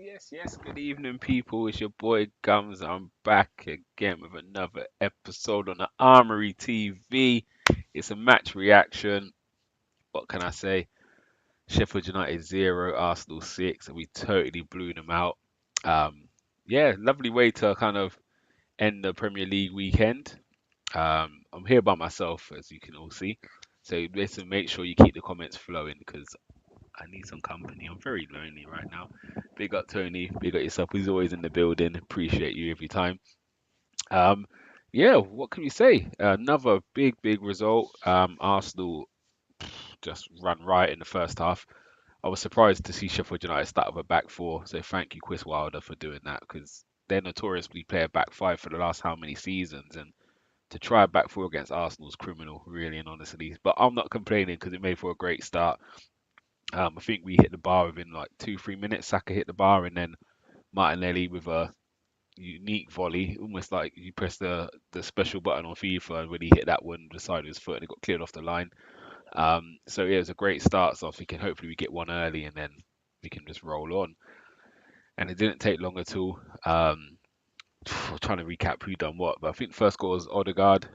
Yes. Good evening, people. It's your boy Gums. I'm back again with another episode on the Armoury TV. It's a match reaction. What can I say? Sheffield United 0, Arsenal 6, and we totally blew them out. Um, yeah, lovely way to kind of end the Premier League weekend. I'm here by myself, as you can all see. So listen, make sure you keep the comments flowing because I need some company. I'm very lonely right now. Big up Tony. Big up yourself. He's always in the building. Appreciate you every time. Um, yeah, what can we say? Another big result. Arsenal just ran right in the first half. I was surprised to see Sheffield United start with a back four. So thank you, Chris Wilder, for doing that because they're notoriously play a back five for the last how many seasons, and to try a back four against Arsenal is criminal, really and honestly. But I'm not complaining because it made for a great start. I think we hit the bar within like 2, 3 minutes. Saka hit the bar, and then Martinelli with a unique volley, almost like you press the special button on FIFA when he hit that one the side of his foot and it got cleared off the line. So yeah, it was a great start. So I was thinking hopefully we get one early and then we can just roll on. And it didn't take long at all. I'm trying to recap who done what, but I think the first goal was Odegaard.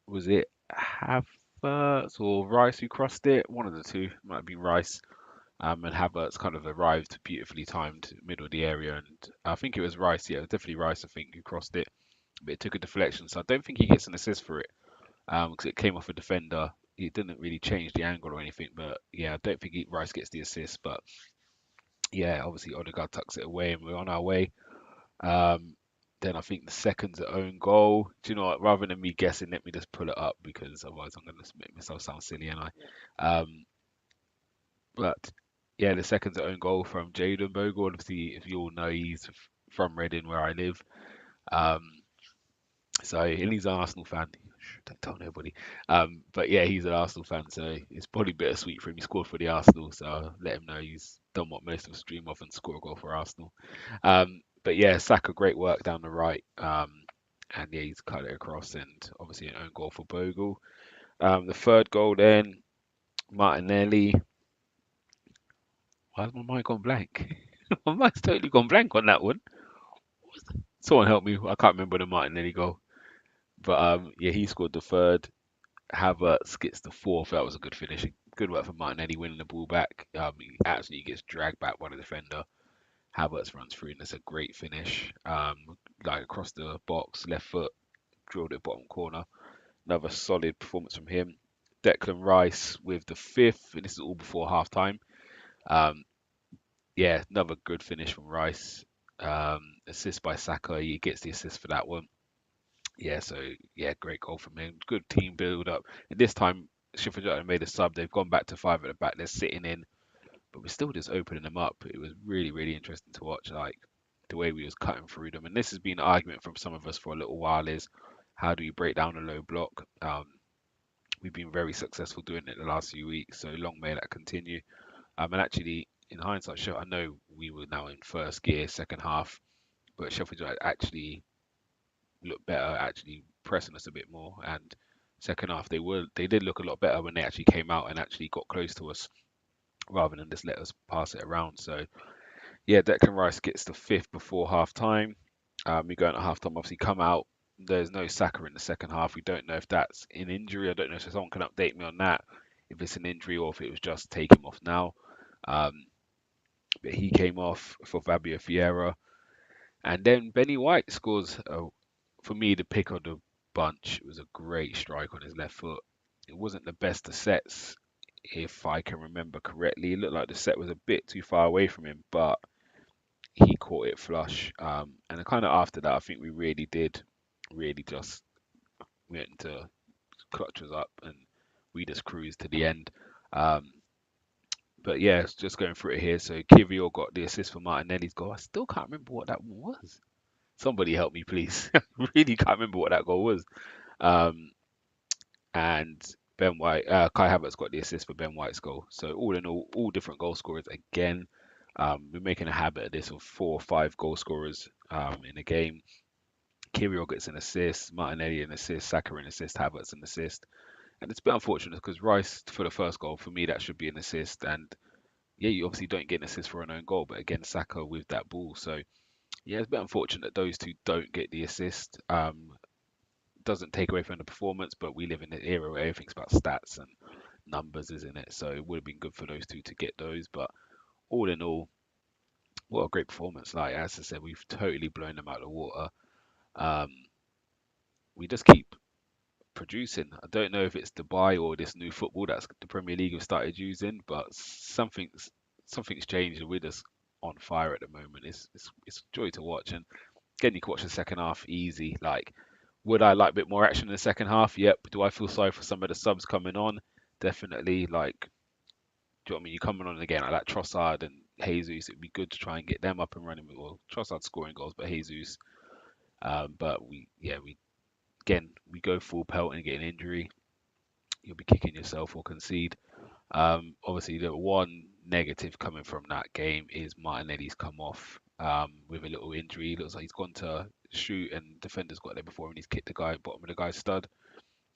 Was it Havertz or Rice who crossed it? One of the two. Might have been Rice. And Havertz kind of arrived beautifully timed middle of the area, and I think it was Rice. Yeah, it was definitely Rice. I think who crossed it, but it took a deflection, so I don't think he gets an assist for it because it came off a defender. It didn't really change the angle or anything, but yeah, I don't think Rice gets the assist. But yeah, obviously Odegaard tucks it away, and we're on our way. Um, then I think the second's at own goal. Do you know what? Rather than me guessing, let me just pull it up because otherwise I'm going to make myself sound silly, and but yeah, the second's own goal from Jaden Bogle. Obviously, if you all know, he's from Reading, where I live. Um, and he's an Arsenal fan. Don't tell nobody. But yeah, he's an Arsenal fan, so it's probably bittersweet for him. He scored for the Arsenal, so I'll let him know he's done what most of us dream of and score a goal for Arsenal. But yeah, Saka, great work down the right. And yeah, he's cut it across, and obviously an own goal for Bogle. The third goal then, Martinelli. Why has my mind gone blank? My mind's totally gone blank on that one. Someone help me. I can't remember the Martinelli goal. But yeah, he scored the third. Havertz gets the fourth. That was a good finish. Good work for Martinelli winning the ball back. He actually gets dragged back by the defender. Havertz runs through, and it's a great finish. Like across the box, left foot, drilled it bottom corner. Another solid performance from him. Declan Rice with the fifth, and this is all before half time. Um, yeah, another good finish from Rice. Assist by Saka. He gets the assist for that one. Yeah, so yeah, great goal from him. Good team build up. And this time, Sheffield United made a sub. They've gone back to five at the back. They're sitting in, but we're still just opening them up. It was really interesting to watch, like the way we was cutting through them. And this has been an argument from some of us for a little while: is how do you break down a low block? We've been very successful doing it the last few weeks, so long may that continue. And actually, in hindsight, I know we were now in first gear, second half, but Sheffield United actually looked better, actually pressing us a bit more. And second half, they did look a lot better when they actually came out and actually got close to us rather than just let us pass it around. So yeah, Declan Rice gets the fifth before half time. We go into half time, obviously come out. There's no Saka in the second half. We don't know if that's an injury. I don't know if someone can update me on that, if it's an injury or if it was just take him off now. Um, but he came off for Fabio Vieira. And then Benny White scores, for me, the pick of the bunch. It was a great strike on his left foot. It wasn't the best of sets, if I can remember correctly. It looked like the set was a bit too far away from him, but he caught it flush. And kind of after that, I think we really did, really just went into clutch us up and we just cruised to the end. Um, but yeah, just going through it here. So Kivio got the assist for Martinelli's goal. I still can't remember what that one was. Somebody help me, please. I really can't remember what that goal was. Um, and Ben White, Kai Havertz got the assist for Ben White's goal. So all in all different goal scorers again. We're making a habit of this of 4 or 5 goal scorers in a game. Kirill gets an assist, Martinelli an assist, Saka an assist, Havertz an assist. And it's a bit unfortunate because Rice for the first goal, for me, that should be an assist. And yeah, you obviously don't get an assist for an own goal, but again, Saka with that ball. So yeah, it's a bit unfortunate those two don't get the assist. Doesn't take away from the performance, but we live in an era where everything's about stats and numbers, isn't it? So it would have been good for those two to get those. But all in all, what a great performance! Like as I said, we've totally blown them out of the water. Um, we just keep producing. I don't know if it's Dubai or this new football that's the Premier League have started using, but something's changed and we're just on fire at the moment. It's a joy to watch. And again, you can watch the second half easy. Like, would I like a bit more action in the second half? Yep. Do I feel sorry for some of the subs coming on? Definitely. Like, do you know what I mean? You coming on again like that Trossard and Jesus. It'd be good to try and get them up and running. Well, Trossard scoring goals, but Jesus. But we again we go full pelt and get an injury. You'll be kicking yourself or concede. Obviously, the one negative coming from that game is Martinelli's come off with a little injury. Looks like he's gone to shoot and defenders got there before him and he's kicked the guy bottom of the guy's stud.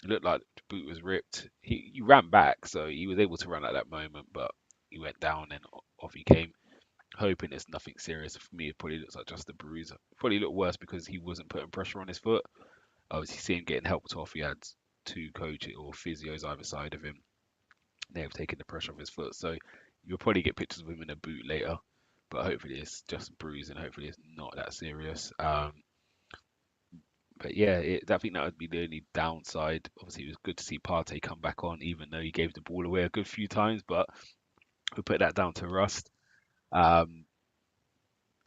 It looked like the boot was ripped. He ran back, so he was able to run at that moment, but he went down and off he came. Hoping it's nothing serious. For me, it probably looks like just a bruise. Probably looked worse because he wasn't putting pressure on his foot. Obviously, see him getting helped off. He had two coaches or physios either side of him. They have taken the pressure off his foot. So you'll probably get pictures of him in a boot later. But hopefully it's just a bruise and hopefully it's not that serious. But yeah, I think that would be the only downside. Obviously, it was good to see Partey come back on, even though he gave the ball away a good few times. But we put that down to rust. Um,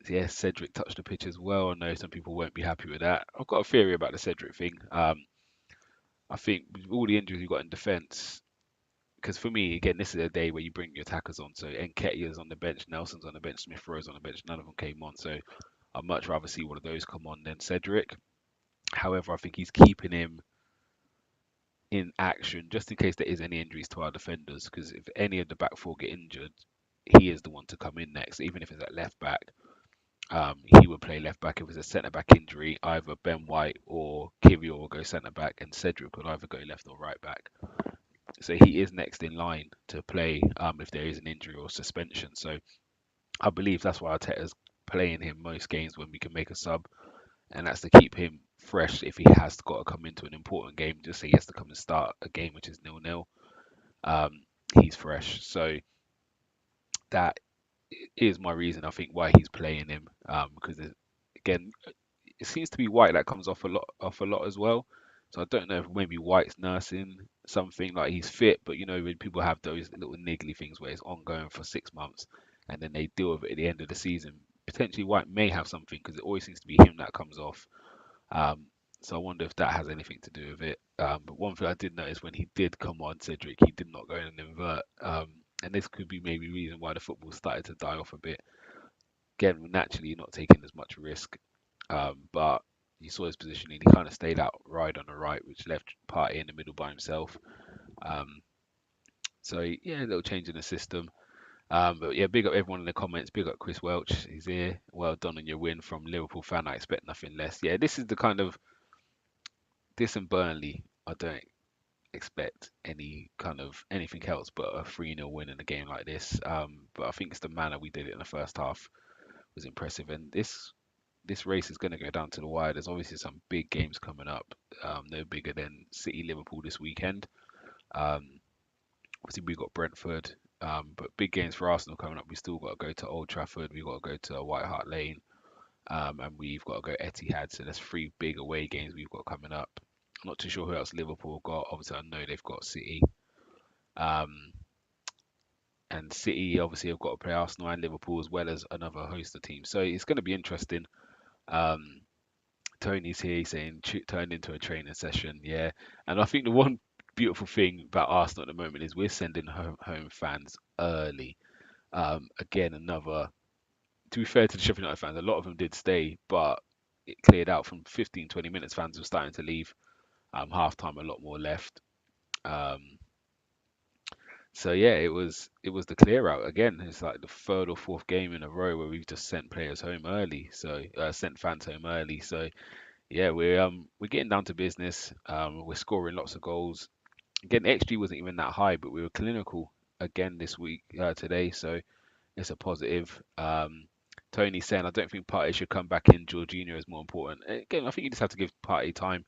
yeah, Cedric touched the pitch as well. I know some people won't be happy with that. I've got a theory about the Cedric thing. I think with all the injuries we've got in defence, because for me, again, this is a day where you bring your attackers on. So Nketiah's on the bench, Nelson's on the bench, Smith Rowe's on the bench. None of them came on. So I'd much rather see one of those come on than Cedric. However, I think he's keeping him in action just in case there is any injuries to our defenders. Because if any of the back four get injured, he is the one to come in next, even if it's at left back. He would play left back if it's a centre back injury. Either Ben White or Kivio will go centre back, and Cedric would either go left or right back. So he is next in line to play if there is an injury or suspension. So I believe that's why Arteta's playing him most games when we can make a sub, and that's to keep him fresh if he has got to come into an important game. Just say he has to come and start a game which is 0-0. Um, he's fresh. So that is my reason I think why he's playing him. Because again, it seems to be White that comes off a lot as well. So I don't know if maybe White's nursing something like he's fit, but you know when people have those little niggly things where it's ongoing for 6 months and then they deal with it at the end of the season. Potentially White may have something because it always seems to be him that comes off. Um, so I wonder if that has anything to do with it. But one thing I did notice when he did come on, Cedric, he did not go in and invert. And this could be maybe reason why the football started to die off a bit. Again, naturally, you're not taking as much risk. But you saw his positioning. He kind of stayed out right on the right, which left Partey in the middle by himself. Um, so yeah, a little change in the system. But yeah, big up everyone in the comments. Big up Chris Welch. He's here. Well done on your win from Liverpool fan. I expect nothing less. Yeah, this is the kind of this and Burnley. I don't expect any kind of anything else but a 3-0 win in a game like this. But I think it's the manner we did it in the first half was impressive. And this race is going to go down to the wire. There's obviously some big games coming up. No bigger than City Liverpool this weekend. Obviously we got Brentford. But big games for Arsenal coming up. We still got to go to Old Trafford. We got to go to White Hart Lane. And we've got to go Etihad. So there's three big away games we've got coming up. I'm not too sure who else Liverpool got. Obviously I know they've got City. Um, and City obviously have got to play Arsenal and Liverpool as well as another host of teams. So it's going to be interesting. Um, Tony's here saying turned into a training session, yeah. And I think the one beautiful thing about Arsenal at the moment is we're sending home fans early. Again, another to be fair to the Sheffield United fans, a lot of them did stay, but it cleared out from 15, 20 minutes. Fans were starting to leave. Half time, a lot more left. Um, so yeah, it was the clear out again. It's like the third or fourth game in a row where we've just sent players home early. So sent fans home early. So yeah, we're getting down to business. We're scoring lots of goals. Again, XG wasn't even that high, but we were clinical again this week today. So it's a positive. Tony saying I don't think Partey should come back in. Jorginho is more important. Again, I think you just have to give Partey time.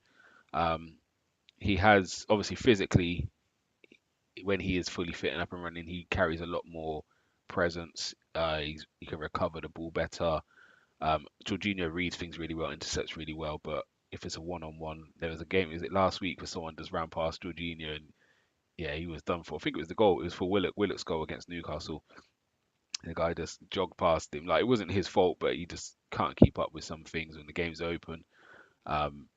Um, he has obviously physically, when he is fully fit and up and running, he carries a lot more presence. He can recover the ball better. Jorginho reads things really well, intercepts really well, but if it's a one-on-one, there was a game, is it last week, where someone just ran past Jorginho and yeah, he was done for. I think it was the goal. It was for Willock's goal against Newcastle. The guy just jogged past him. Like it wasn't his fault, but he just can't keep up with some things when the game's open. Um,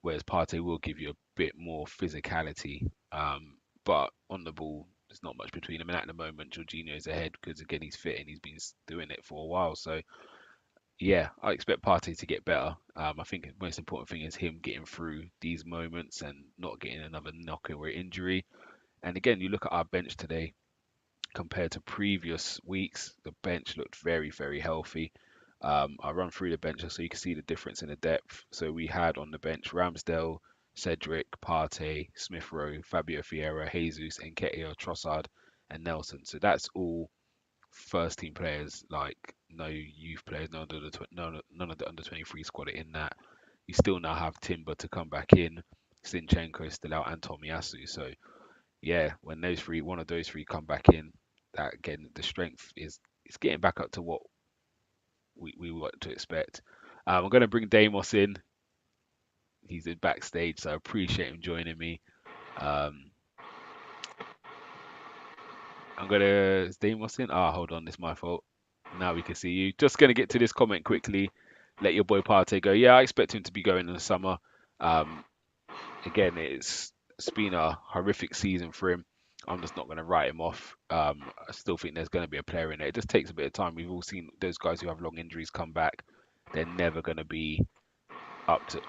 whereas Partey will give you a bit more physicality. But on the ball, there's not much between them. And at the moment, Jorginho is ahead because again he's fit and he's been doing it for a while. So yeah, I expect Partey to get better. I think the most important thing is him getting through these moments and not getting another knock or injury. And again, you look at our bench today compared to previous weeks, the bench looked very, very healthy. I'll run through the bench so you can see the difference in the depth. So we had on the bench Ramsdale, Cedric, Partey, Smith Rowe, Fabio Vieira, Jesus, Nketiah, Trossard, and Nelson. So that's all first team players, like no youth players, none of the under 23 squad are in that. You still now have Timber to come back in, Sinchenko is still out, and Tomiyasu. So yeah, when one of those three come back in, that again, the strength is it's getting back up to what we want to expect. I'm going to bring Daymos in. He's in backstage, so I appreciate him joining me. Um, I'm going to... Is Daymos in? Ah, hold on, it's my fault. Now we can see you. Just going to get to this comment quickly. Let your boy Partey go. Yeah, I expect him to be going in the summer. Um, again, it's been a horrific season for him. I'm just not going to write him off. I still think there's going to be a player in there. It just takes a bit of time. We've all seen those guys who have long injuries come back. They're never going to be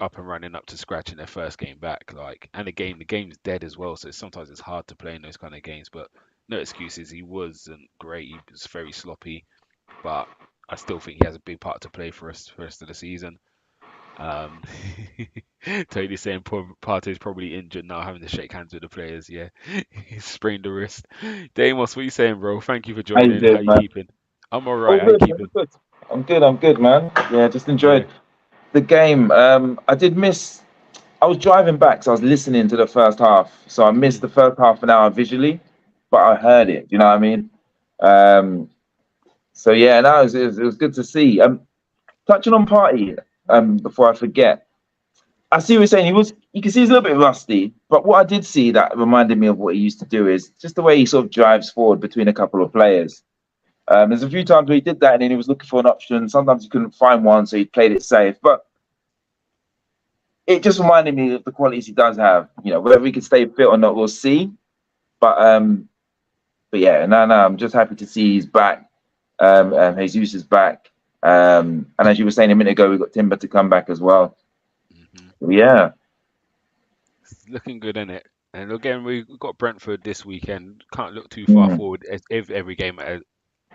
up and running up to scratch in their first game back. Like, and the game's dead as well. So sometimes it's hard to play in those kind of games. But no excuses. He wasn't great. He was very sloppy. But I still think he has a big part to play for us for the rest of the season. Um, Tony saying Partey's probably injured now, having to shake hands with the players. Yeah, he sprained the wrist. Damos, what you saying, bro? Thank you for How you joining. How doing, you man? keeping? I'm all All right. How you good, man. keeping? Good. I'm good, man. Yeah, just Yeah. enjoyed the game. I did miss. I was driving back, so I was listening to the first half. So I missed Mm, the first half an hour visually, but I heard mm, it. You know what I mean? Um, so yeah, no, it was good to see. Touching on Party. Before I forget, I see what you're saying. He was. You can see he's a little bit rusty, but what I did see that reminded me of what he used to do is just the way he sort of drives forward between a couple of players. There's a few times where he did that and then he was looking for an option. Sometimes he couldn't find one, so he played it safe. But it just reminded me of the qualities he does have. You know, whether he can stay fit or not, we'll see. But um, but yeah, no, I'm just happy to see he's back. Jesus is back. And as you were saying a minute ago, we've got Timber to come back as well. hmm Yeah, It's looking good, isn't it? And again, we've got Brentford this weekend. Can't look too far mm, forward if every game at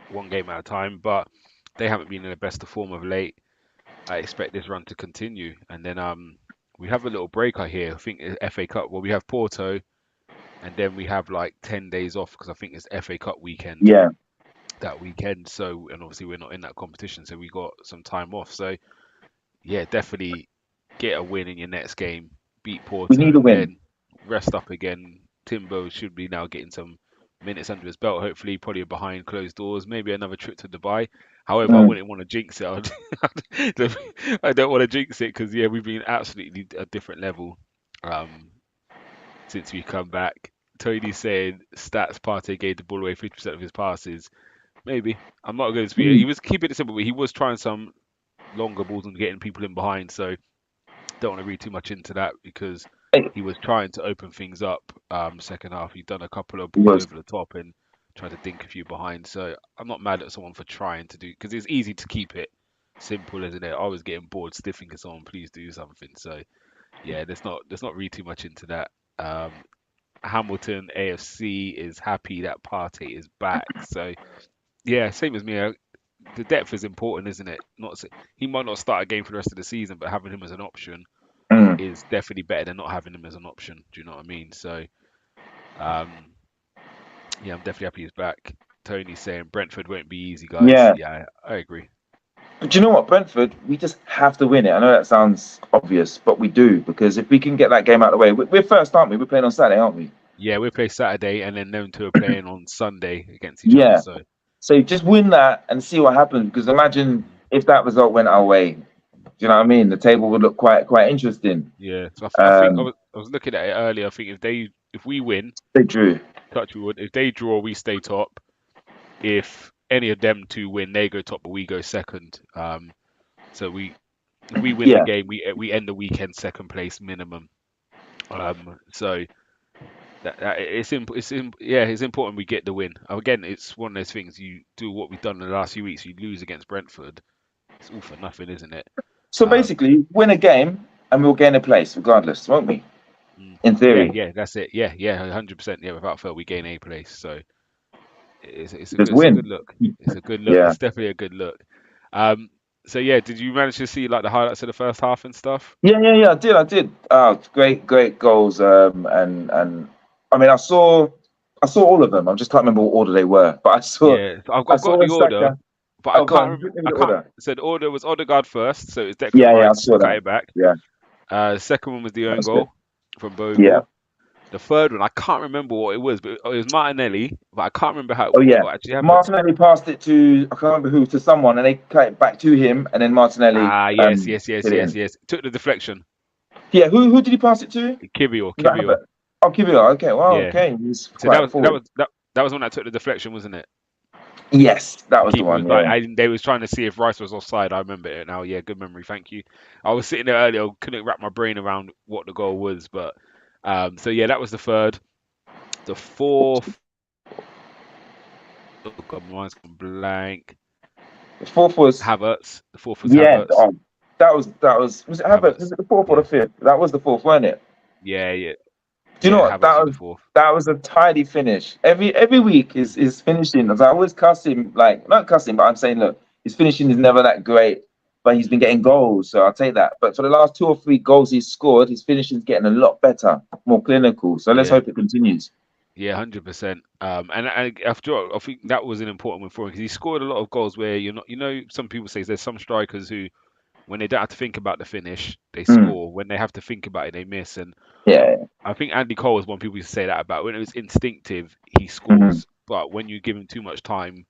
one game at a time, but they haven't been in the best of form of late. I expect this run to continue, and then we have a little break. I hear. I think it's FA Cup. Well, we have Porto, and then we have like 10 days off because I think it's FA Cup weekend yeah. that weekend. So, and obviously we're not in that competition, so we got some time off. So, yeah, definitely get a win in your next game, beat We Porto, need a and win. then rest up again. Timbo should be now getting some minutes under his belt. Hopefully, probably behind closed doors. Maybe another trip to Dubai. However, I Mm, wouldn't want to jinx it. I don't want to jinx it because yeah, we've been absolutely a different level um, since we come back. Tony said stats Partey gave the ball away 50% of his passes. Maybe. I'm not going to speak. mm. He was keeping it simple, but he was trying some longer balls and getting people in behind. So don't want to read too much into that because Hey, he was trying to open things up second half. He'd done a couple of it balls was. over the top and tried to dink a few behind. So I'm not mad at someone for trying to do because it's easy to keep it simple, isn't it? I was getting bored still thinking someone please do something. So yeah, let's not read too much into that. Hamilton AFC is happy that Partey is back. So yeah, same as me. The depth is important, isn't it? He might not start a game for the rest of the season, but having him as an option Mm. is definitely better than not having him as an option. Do you know what I mean? So, um, yeah, I'm definitely happy he's back. Tony's saying Brentford won't be easy, guys. Yeah. Yeah, I agree. But do you know what, Brentford? We just have to win it. I know that sounds obvious, but we do, because if we can get that game out of the way, we're first, aren't we? We're playing on Saturday, aren't we? Yeah, we play Saturday, and then them two are playing on Sunday against each other. Yeah. So So just win that and see what happens. Because imagine if that result went our way. Do you know what I mean? The table would look quite interesting. yeah, so I think Um, I was looking at it earlier. I think if we win, they drew. touch wood, if they draw, we stay top. If any of them two win, they go top, but we go second. So if we win the Yeah. game, we end the weekend second place minimum. So yeah, it's important we get the win. Again, it's one of those things. You do what we've done in the last few weeks. You lose against Brentford, it's all for nothing, isn't it? So Um, basically, win a game and we'll gain a place regardless, won't we? In yeah, theory, yeah, that's it. Yeah, yeah, 100%. Yeah, without fail, we gain a place. So just it's a good win. look. It's a good look. Yeah. It's definitely a good look. Um, so yeah, did you manage to see like the highlights of the first half and stuff? Yeah. I did. Oh, great goals. And I mean, I saw all of them. I just can't remember what order they were, but Yeah, so I I've got saw the order, Saka. but I Oh, go can't on. remember. Give me I the can't. order. So the order was Odegaard first, so it's Declan Yeah, I Rice saw cut that. it back. Yeah, Second one was the that own was good. goal from Yeah. Bogle. The third one, I can't remember what it was, but it was Martinelli, but I can't remember Oh, yeah. what actually happened. Martinelli passed it to, I can't remember who, to someone, and they cut it back to him, and then Martinelli Ah, yes, yes, hit yes, it yes, in. yes. Took the deflection. Yeah, who did he pass it to? Kivior, Was that Kivior. Havertz? Oh, Kibio. Okay, wow, Yeah. okay. He's So that quite was forward. that was one that took the deflection, wasn't it? Yes, that The was the keeper was one. like, Yeah. they was trying to see if Rice was offside. I remember it now. Yeah, good memory. Thank you. I was sitting there earlier, couldn't wrap my brain around what the goal was, but so yeah, that was the third. The fourth, oh god, my mind's gone blank. The fourth was, Havertz. The fourth was yeah. Havertz. Oh, was it Havertz? Was Havertz. it the fourth or the Yeah, fifth? That was the fourth, wasn't it? yeah, yeah, Do you know yeah. what? Havertz was the fourth. That was a tidy finish. Every week is finishing. As I always cuss him, like not cuss him, but I'm saying, look, his finishing is never that great, but he's been getting goals, so I'll take that. But for the last 2 or 3 goals he's scored, his finishing is getting a lot better, more clinical. So let's Yeah, hope it continues. yeah, 100%. And after all, I think that was an important one for him because he scored a lot of goals where you're not, some people say there's some strikers who, when they don't have to think about the finish, they Mm, score. When they have to think about it, they miss. And yeah. I think Andy Cole was one people used to say that about. When it was instinctive, he Mm, scores. But when you give him too much time,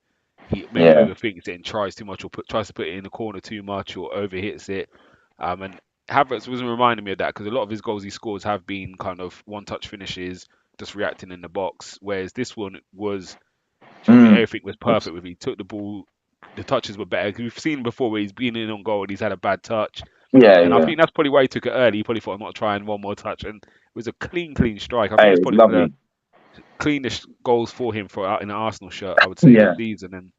he maybe yeah. overthinks it and tries too much, or tries to put it in the corner too much, or overhits it. And Havertz wasn't reminding me of that because a lot of his goals he scores have been kind of one-touch finishes, just reacting in the box. Whereas this one was, do you know what I mean? Mm, Everything was perfect with him. He took the ball, the touches were better. 'Cause we've seen before where he's been in on goal and he's had a bad touch. And I yeah. think that's probably why he took it early. He probably thought, I'm not trying one more touch. And it was a clean strike. I think Hey, it's it's probably one of lovely. the cleanest goals for him for out in an Arsenal shirt, I would say, this Yeah. season. And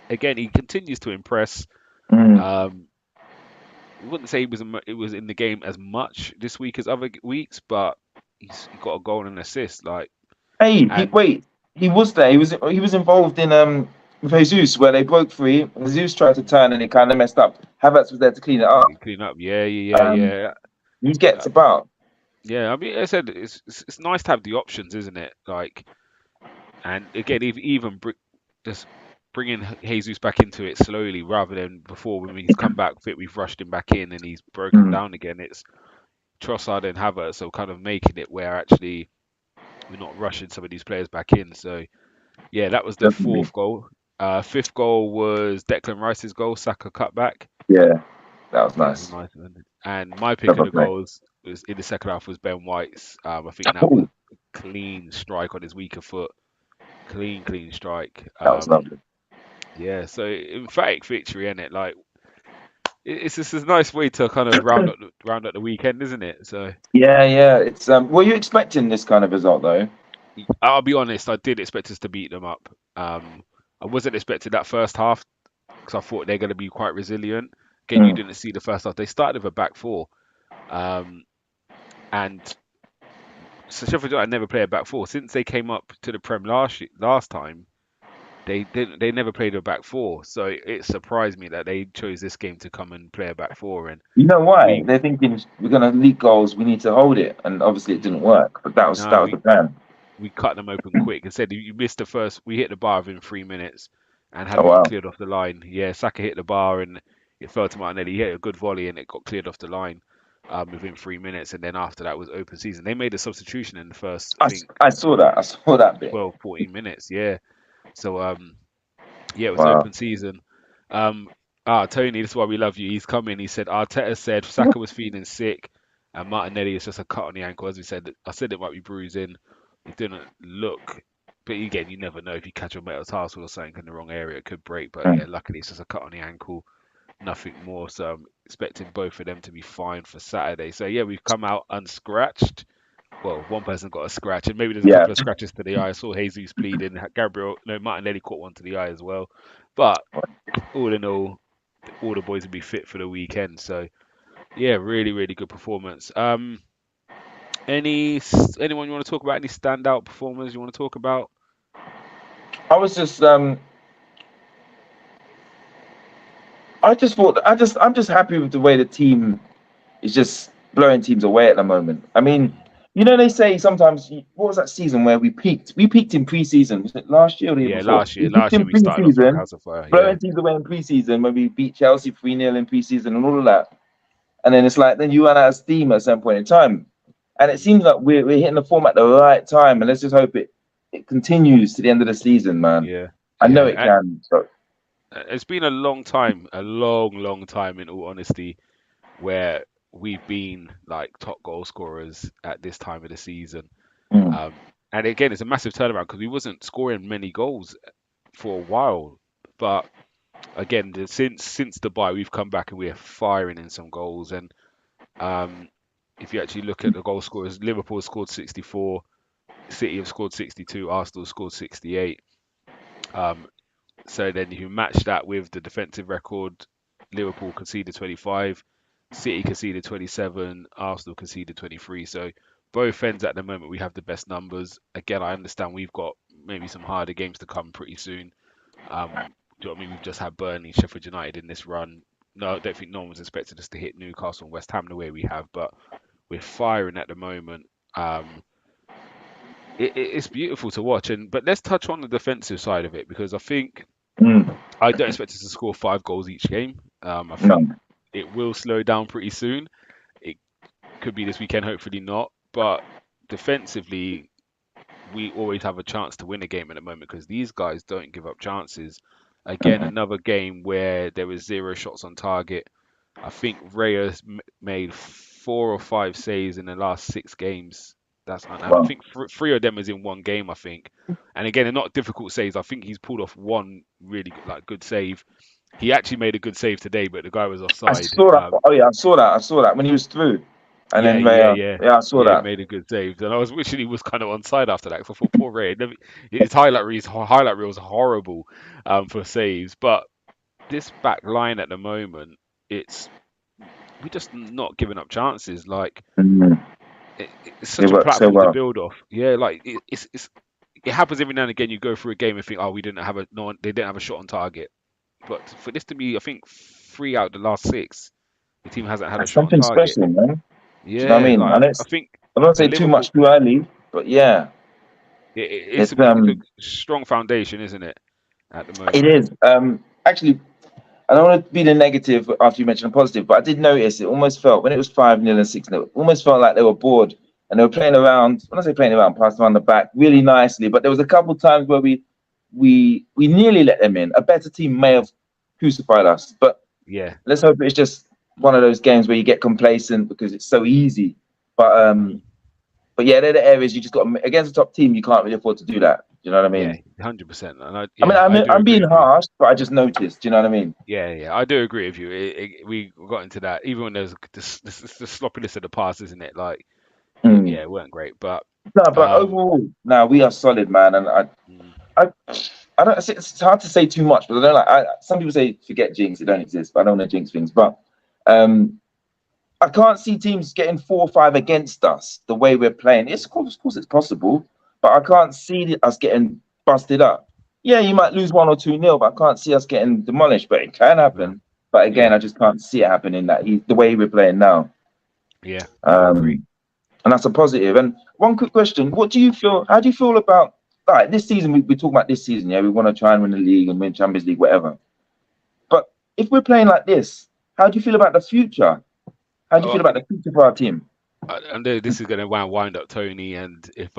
again, he continues to impress. Mm. Um, we wouldn't say it was in the game as much this week as other weeks, but he got a goal and an assist. Like, Hey, and wait. He was there. He was involved in with Jesus where they broke free. Jesus tried to turn and it kind of messed up. Havertz was there to clean it up. clean up. Yeah, yeah, Um, yeah, he yeah. gets about. Yeah, I mean, I said it's nice to have the options, isn't it? Like, and again, just bringing Jesus back into it slowly rather than before when he's come back fit, we've rushed him back in and he's broken Mm, down again. It's Trossard and Havertz, so kind of making it where actually we're not rushing some of these players back in. So yeah, that was the definitely. fourth goal. Fifth goal was Declan Rice's goal, Saka cutback. Yeah, that was Yeah, it was a nice. nice one. And my pick of Clever the play. goals was in the second half was Ben White's. I think that was Oh, a clean strike on his weaker foot. Clean strike. that was lovely. Yeah, so emphatic victory, isn't it? Like it's just a nice way to kind of round up the weekend, isn't it? So Yeah. It's were you expecting this kind of result though? I'll be honest, I did expect us to beat them up. I wasn't expecting that first half because I thought they're going to be quite resilient. Again, you Mm, didn't see the first half. They started with a back four, um, and so Sheffield United never play a back four since they came up to the Prem last time. They never played a back four, so it surprised me that they chose this game to come and play a back four. And You know why? we They're thinking we're gonna leak goals. We need to hold it, and obviously it didn't mm, work. But that was no, that was the plan. we cut them open quick. Instead, you missed the first. We hit the bar within 3 minutes and had Oh one wow. cleared off the line. Yeah, Saka hit the bar and it fell to Martinelli. He hit a good volley and it got cleared off the line within 3 minutes. And then after that was open season. They made a substitution in the first, I think, I saw that. I saw that bit. 12, 14 minutes. Yeah. So yeah, it was Wow. open season. Um, Tony, this is why we love you. He's coming. He said Arteta said Saka was feeling sick, and Martinelli is just a cut on the ankle. As we said, I said it might be bruising. It didn't look, but again, you never know if you catch a metatarsal or something in the wrong area, it could break. But yeah, Mm. luckily it's just a cut on the ankle, nothing more. So I'm expecting both of them to be fine for Saturday. So yeah, we've come out unscratched. Well, one person got a scratch, and maybe there's a Yeah. couple of scratches to the eye. I saw Jesus bleeding. Gabriel, no, Martinelli caught one to the eye as well. But all in all the boys will be fit for the weekend. So yeah, really, really good performance. Anyone you want to talk about? Any standout performers you want to talk about? I was just I just thought I'm just happy with the way the team is just blowing teams away at the moment. I mean, Mm. they say sometimes what was that season where we peaked? We peaked in pre-season. Was it last year or the year Yeah, before? We peaked last year in we started off like a pre-season, house of fire. Yeah, blowing teams away in pre-season when we beat Chelsea 3-0 in pre-season and all of that. And then it's like then you run out of steam at some point in time. And it mm. seems like we're hitting the form at the right time. And let's just hope it continues to the end of the season, man. Yeah, I know yeah. it And can. So it's been a long time, a long, long time in all honesty, where we've been like top goal scorers at this time of the season. mm, Um, and again, it's a massive turnaround because we wasn't scoring many goals for a while. But again, since the bye, we've come back and we're firing in some goals. And um, if you actually look at the goal scorers, Liverpool scored 64, City have scored 62, Arsenal scored 68. Um, so then if you match that with the defensive record, Liverpool conceded 25, City conceded 27, Arsenal conceded 23. So both ends at the moment we have the best numbers. Again, I understand we've got maybe some harder games to come pretty soon. Do you know what I mean? We've just had Burnley, Sheffield United in this run. No, I don't think no one was expected us to hit Newcastle and West Ham the way we have, but we're firing at the moment. Um, it's beautiful to watch. And but let's touch on the defensive side of it because I think mm, I don't expect us to score 5 goals each game. I no. think it will slow down pretty soon. It could be this weekend, hopefully not. But defensively, we always have a chance to win a game at the moment because these guys don't give up chances. Again, Mm, another game where there was 0 shots on target. I think Reyes made 4 or 5 saves in the last 6 games. I well, think three of them is in one game. I think, and again, they're not difficult saves. I think he's pulled off one really good, good save. He actually made a good save today, but the guy was I offside. saw that. Oh yeah, I saw that. I saw that when he was through, and Yeah, then yeah, yeah, yeah, I saw yeah. He that. made a good save, and I was wishing he was kind of onside after that. Cause I thought poor Ray, his highlight reel is horrible for saves. But this back line at the moment, it's we're just not giving up chances. Like Mm, it's it such a worked so platform to well. build off. Yeah, like it happens every now and again. You go through a game and think, oh, we didn't have a no one, they didn't have a shot on target. But for this to be, I think 3 out of the last 6, the team hasn't had a That's shot on something target. special, man. Do you know what I Yeah, mean? like And I think I don't want to for say too Liverpool, much too early, but yeah, it's it's a strong foundation, isn't it, at the it moment? is. Actually, I don't want to be the negative after you mentioned the positive, but I did notice it almost felt when it was 5-0 and 6-0, it almost felt like they were bored and they were playing around. When I say playing around, passing around the back really nicely. But there was a couple of times where we nearly let them in. A better team may have crucified us, but Yeah. let's hope it's just one of those games where you get complacent because it's so easy. But Mm. yeah, they're the areas you just got against a top team. You can't really afford to do that. Do you know what I Yeah, mean? 100%. And I, I mean, yeah, I do I'm agree being with you. harsh, but I just noticed. Do you know what I mean? Yeah, yeah, I do agree with you. We got into that, even when there's the sloppiness of the pass, isn't it? Like, Mm. yeah, it weren't great, but No, but um, overall, now we are solid, man. And mm, I, I don't. It's hard to say too much, but I don't like. Some people say forget jinx; it don't exist. But I don't want to jinx things. But um, I can't see teams getting 4 or 5 against us the way we're playing. Of course, it's possible, but I can't see us getting busted up. Yeah, you might mm, lose 1 or 2-0, but I can't see us getting demolished. But it can no, happen. But again, yeah, I just can't see it happening the way we're playing now. yeah, no, I agree. Um, and that's a positive. And one quick question. What do you feel? How do you feel about like this season? We talk about this season. Yeah, we want to try and win the league and win Champions League, whatever. But if we're playing like this, how do you feel about the future? How do you Oh, feel about the future for our team? I know this is going to wind up Tony, and if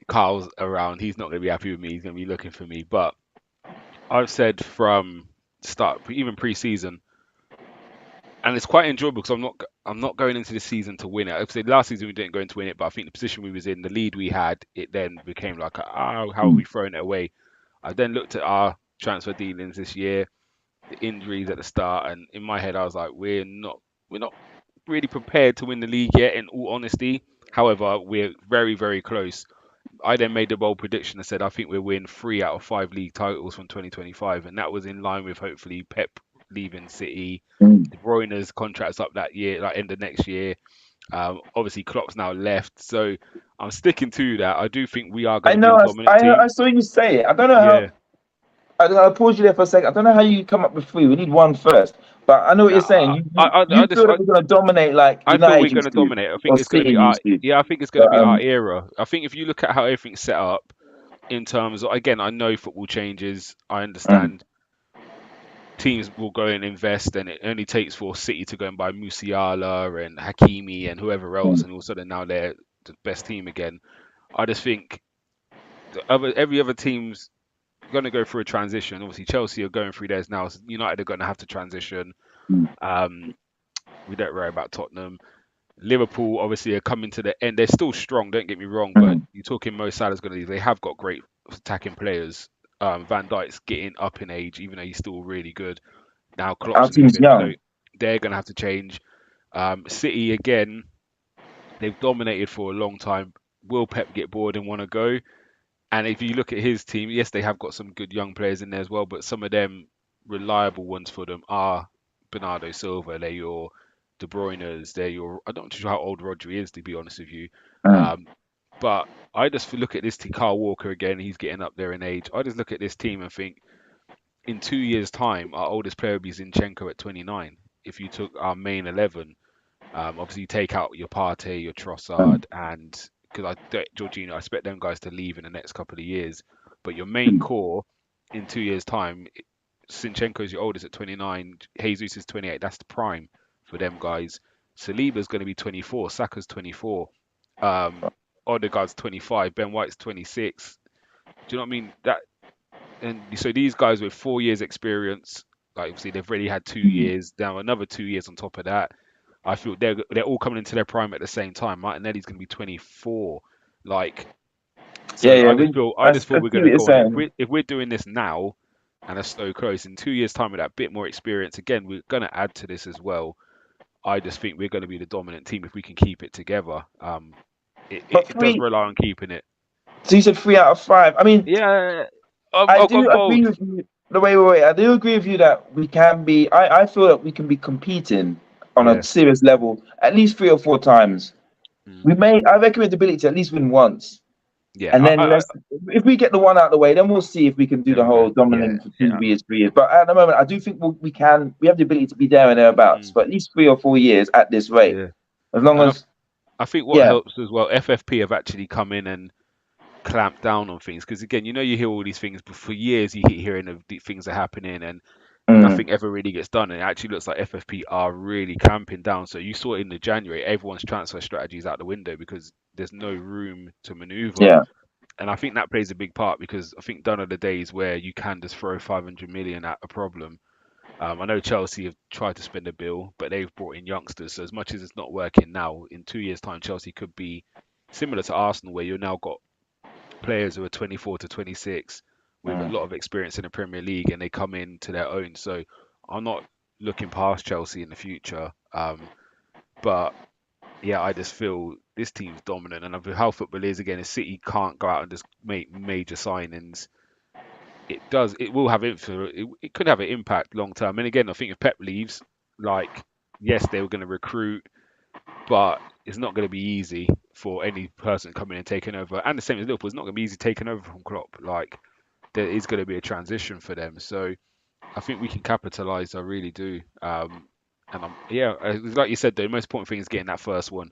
Carl's around, he's not going to be happy with me. He's going to be looking for me. But I've said from start, even pre-season, and it's quite enjoyable because I'm not going into the season to win it. I'd say last season we didn't go in to win it, but I think the position we was in, the lead we had, it then became like, oh, how have Mm, we thrown it away? I then looked at our transfer dealings this year, the injuries at the start, and in my head I was like, we're not really prepared to win the league yet. In all honesty, however, we're very very close. I then made the bold prediction and said I think we'll win 3 out of 5 league titles from 2025, and that was in line with hopefully Pep leaving City, mm. De Bruyne's contract's up that year, like end of next year. Obviously, Klopp's now left, so I'm sticking to that. I do think we are going I to be know. the dominant I team. saw you say it. I don't know how. Yeah, I don't know. I'll pause you there for a second. I don't know how you come up with three. We need one first. But I know what you're saying. nah, You I, you, I, I you just feel that we're going to dominate like I feel United we're going to used to dominate. I or think it's going to City be our used to. yeah. I think it's going to But be our era. I think if you look at how everything's set up in terms of, again, I know football changes. I mm, understand teams will go and invest, and it only takes for City to go and buy Musiala and Hakimi and whoever else, mm, and all of a sudden now they're the best team again. I just think every other team's going to go through a transition. Obviously, Chelsea are going through theirs now. So United are going to have to transition. mm, Um, we don't worry about Tottenham. Liverpool obviously are coming to the end. They're still strong, don't get me wrong, but mm. you're talking Mo Salah's going to leave. They have got great attacking players. Van Dijk's getting up in age, even though he's still really good. Now Our Klopp's team's leaving, so young. they're going to have to change. City again, they've dominated for a long time. Will Pep get bored and want to go? And if you look at his team, yes, they have got some good young players in there as well, but some of them reliable ones for them are Bernardo Silva, they're your De Bruyne's, they're your. I'm not too sure how old Rodri is, to be honest with you. Mm. Um, but I just look at this team, Carl Walker again, he's getting up there in age. I just look at this team and think in 2 years' time, our oldest player will be Zinchenko at 29. If you took our main 11, obviously, you take out your Partey, your Mm. Trossard, and because Jorginho, I expect them guys to leave in the next couple of years. But your main Mm. core in 2 years' time, Sinchenko is your oldest at 29, Jesus is 28. That's the prime for them guys. Saliba's going to be 24, Saka's 24, um, Odegaard's 25, Ben White's 26. Do you know what I mean? And so these guys with 4 years experience, like obviously they've already had 2 years, now another 2 years on top of that. I feel they're all coming into their prime at the same time. Martinelli's going to be 24. Like, Yeah, so yeah. I just feel I we're see going what to you're go on. saying. If we're doing this now and are so close in 2 years' time with that bit more experience, again we're going to add to this as well. I just think we're going to be the dominant team if we can keep it together. But It does three. rely on keeping it. So you said 3 out of 5. I mean, Yeah, I I've do gone agree bold. with you. No, wait. I do agree with you that we can be. I feel that we can be competing on a Yeah. serious level at least 3 or 4 times. Mm. We may. I reckon we have the ability to at least win once, Yeah, and then let's. If we get the one out of the way, then we'll see if we can do the then we go. whole Yeah, dominant for yeah. 2 years, 3 years. But at the moment, I do think we can. We have the ability to be there and thereabouts Mm, for at least 3 or 4 years at this rate. yeah. As long And as, I think what yeah, helps as well, FFP have actually come in and clamped down on things because again, you hear all these things, but for years you keep hearing of the things are happening and mm, nothing ever really gets done. And it actually looks like FFP are really clamping down. So you saw it in the January, everyone's transfer strategies out the window because there's no room to maneuver. yeah, And I think that plays a big part because I think done are the days where you can just throw 500 million at a problem. I know Chelsea have tried to spend a bill, but they've brought in youngsters. So as much as it's not working now, in 2 years' time, Chelsea could be similar to Arsenal, where you've now got players who are 24 to 26 with a mm. lot of experience in the Premier League, and they come into their own. So I'm not looking past Chelsea in the future. But yeah, I just feel this team's dominant, and of how football is again, if City can't go out and just make major signings, it will have it could have an impact long term. And again, I think if Pep leaves, like yes, they were going to recruit, but it's not going to be easy for any person coming and taking over. And the same as Liverpool, it's not going to be easy taking over from Klopp. Like there is going to be a transition for them. So I think we can capitalize. I really do. And like you said, though, the most important thing is getting that first one.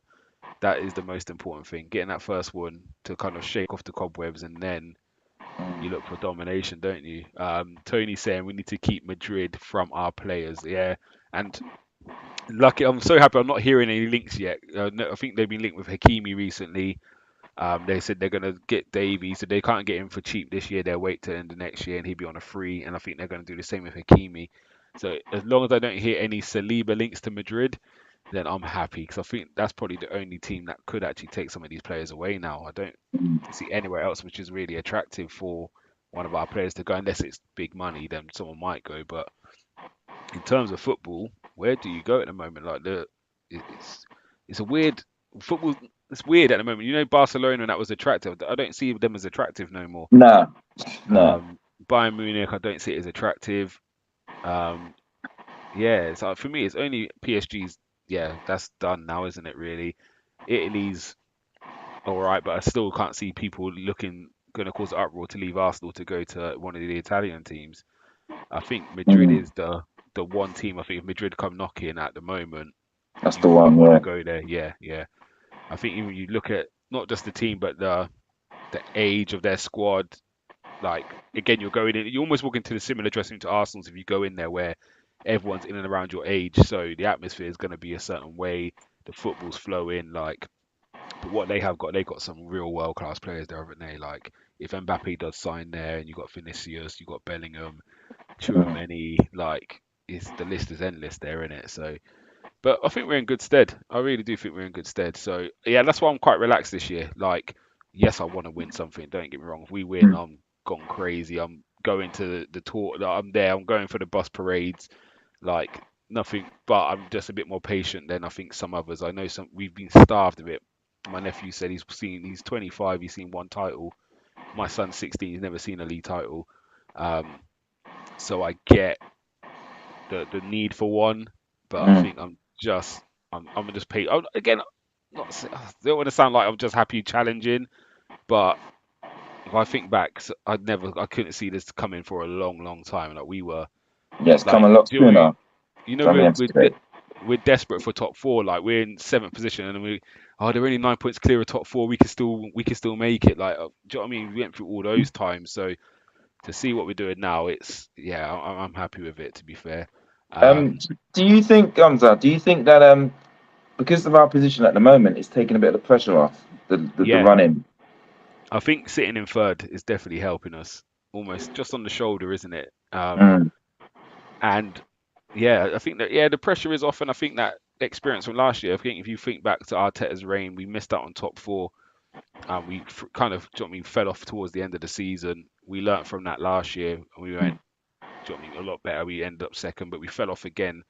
that is the most important thing. Getting that first one to kind of shake off the cobwebs, and then you look for domination, don't you? Tony saying we need to keep Madrid from our players. Yeah, and lucky, I'm so happy I'm not hearing any links yet. No, I think they've been linked with Hakimi recently. They said they're gonna get Davy, so they can't get him for cheap this year. They'll wait till the end of next year, and he'll be on a free. And I think they're gonna do the same with Hakimi. So as long as I don't hear any Saliba links to Madrid, then I'm happy because I think that's probably the only team that could actually take some of these players away now. I don't see anywhere else which is really attractive for one of our players to go, unless it's big money, then someone might go. But in terms of football, where do you go at the moment? Like it's it's a weird football. It's weird at the moment. You know, Barcelona, that was attractive. I don't see them as attractive no more. No, no. Bayern Munich, I don't see it as attractive. Um, yeah, so for me, it's only PSG's. Yeah, that's done now, isn't it? Really, Italy's all right, but I still can't see people looking going to cause an uproar to leave Arsenal to go to one of the Italian teams. I think Madrid Mm, is the one team. I think if Madrid come knocking at the moment, that's the you one. want to Yeah, go there. Yeah, yeah. I think even you look at not just the team, but the age of their squad. Like again, you're going in. You almost walk into the similar dressing room to Arsenal's if you go in there where everyone's in and around your age. So the atmosphere is going to be a certain way. The football's flowing. Like, but what they got some real world class players there, haven't they? Like if Mbappe does sign there, and you got Vinicius, you got Bellingham, mm, Chouameni, like is the list is endless there, isn't it? So, but I think we're in good stead. I really do think we're in good stead. So yeah, that's why I'm quite relaxed this year. Like, yes, I want to win something. Don't get me wrong. If we win, mm. I'm gone crazy. I'm going to the tour. Like, I'm there. I'm going for the bus parades. Like nothing. But I'm just a bit more patient than I think some others. I know some. We've been starved a bit. My nephew said he's seen. He's 25. He's seen one title. My son's 16. He's never seen a league title. Um, so I get the need for one, but I Mm. think I'm just pay. Again, not don't want to sound like I'm just happy challenging, but if I think back, I couldn't see this coming for a long, long time. Like we were Yeah, it's come like, a lot sooner you know, than we anticipated. we're desperate for top four. Like we're in seventh position, and they're only 9 points clear of top four. We can still make it. Like, do you know what I mean? We went through all those times, so to see what we're doing now, it's yeah, I'm happy with it. To be fair, Um, um, do you think, Gumsa, do you think that because of our position at the moment, it's taking a bit of the pressure off the yeah. running? I think sitting in third is definitely helping us, almost just on the shoulder, isn't it? Mm, And yeah, I think that yeah, the pressure is off, and I think that experience from last year. I think if you think back to Arteta's reign, we missed out on top four, and kind of, do you know what I mean, fell off towards the end of the season. We learnt from that last year, and we went, do you know what I mean, a lot better. We ended up second, but we fell off again.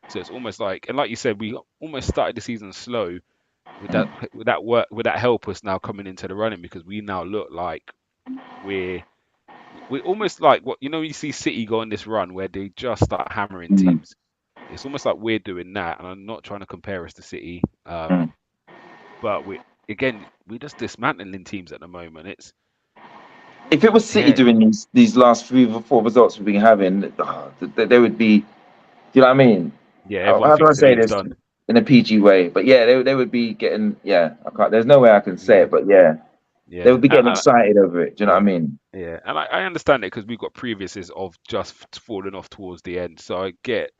So it's almost like, and like you said, we almost started the season slow. mm, Would that work? Would that help us now coming into the running because we now look like we're we're almost like what you see City go on this run where they just start hammering mm, teams. It's almost like we're doing that, and I'm not trying to compare us to City, mm. but we're just dismantling teams at the moment. It's If it was City yeah, doing these last 3 or 4 results we've been having, they would be. Do you know what I mean? yeah. Everyone How do I thinks the say league's this done. in a PG way? But yeah, they would be getting. Yeah, I can't. There's no way I can say Yeah, it, but yeah, they yeah, would be getting excited over it. Do you know what I yeah, mean? yeah. And I understand it because we've got previouses of just falling off towards the end. So I get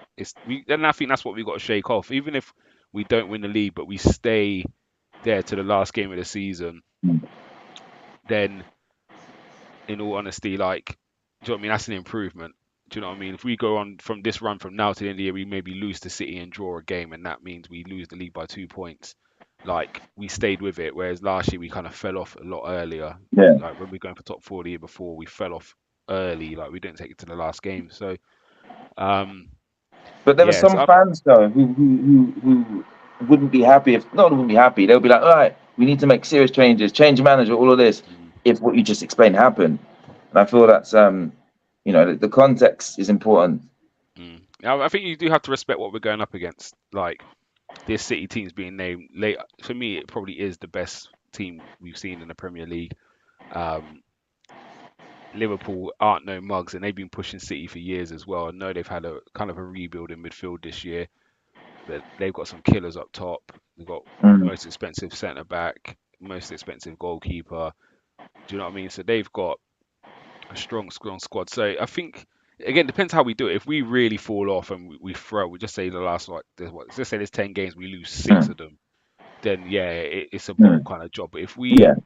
and I think that's what we've got to shake off. Even if we don't win the league, but we stay there to the last game of the season, Mm, then in all honesty, like, do you know what I mean? That's an improvement. Do you know what I mean? If we go on from this run from now to the end of the year, we maybe lose to City and draw a game, and that means we lose the league by 2 points. Like we stayed with it, whereas last year we kind of fell off a lot earlier. yeah. Like when we were going for top four the year before, we fell off early. Like we didn't take it to the last game. So um, But there were yeah, some fans though who wouldn't be happy if no one wouldn't be happy. They'll be like, all right, we need to make serious changes, change manager, all of this, mm, if what you just explained happened. And I feel that's the context is important. I think you do have to respect what we're going up against. Like this City team's being named late. For me, it probably is the best team we've seen in the Premier League. Um, Liverpool aren't no mugs, and they've been pushing City for years as well. I know they've had a kind of a rebuild in midfield this year, but they've got some killers up top. They've got mm, most expensive centre back, most expensive goalkeeper. Do you know what I mean? So they've got a strong squad. So I think again depends how we do it. If we really fall off and we throw, we just say the last like there's what let's say there's 10 games, we lose six mm, of them. Then yeah, it's a bottle mm. kind of job. But if Yeah. we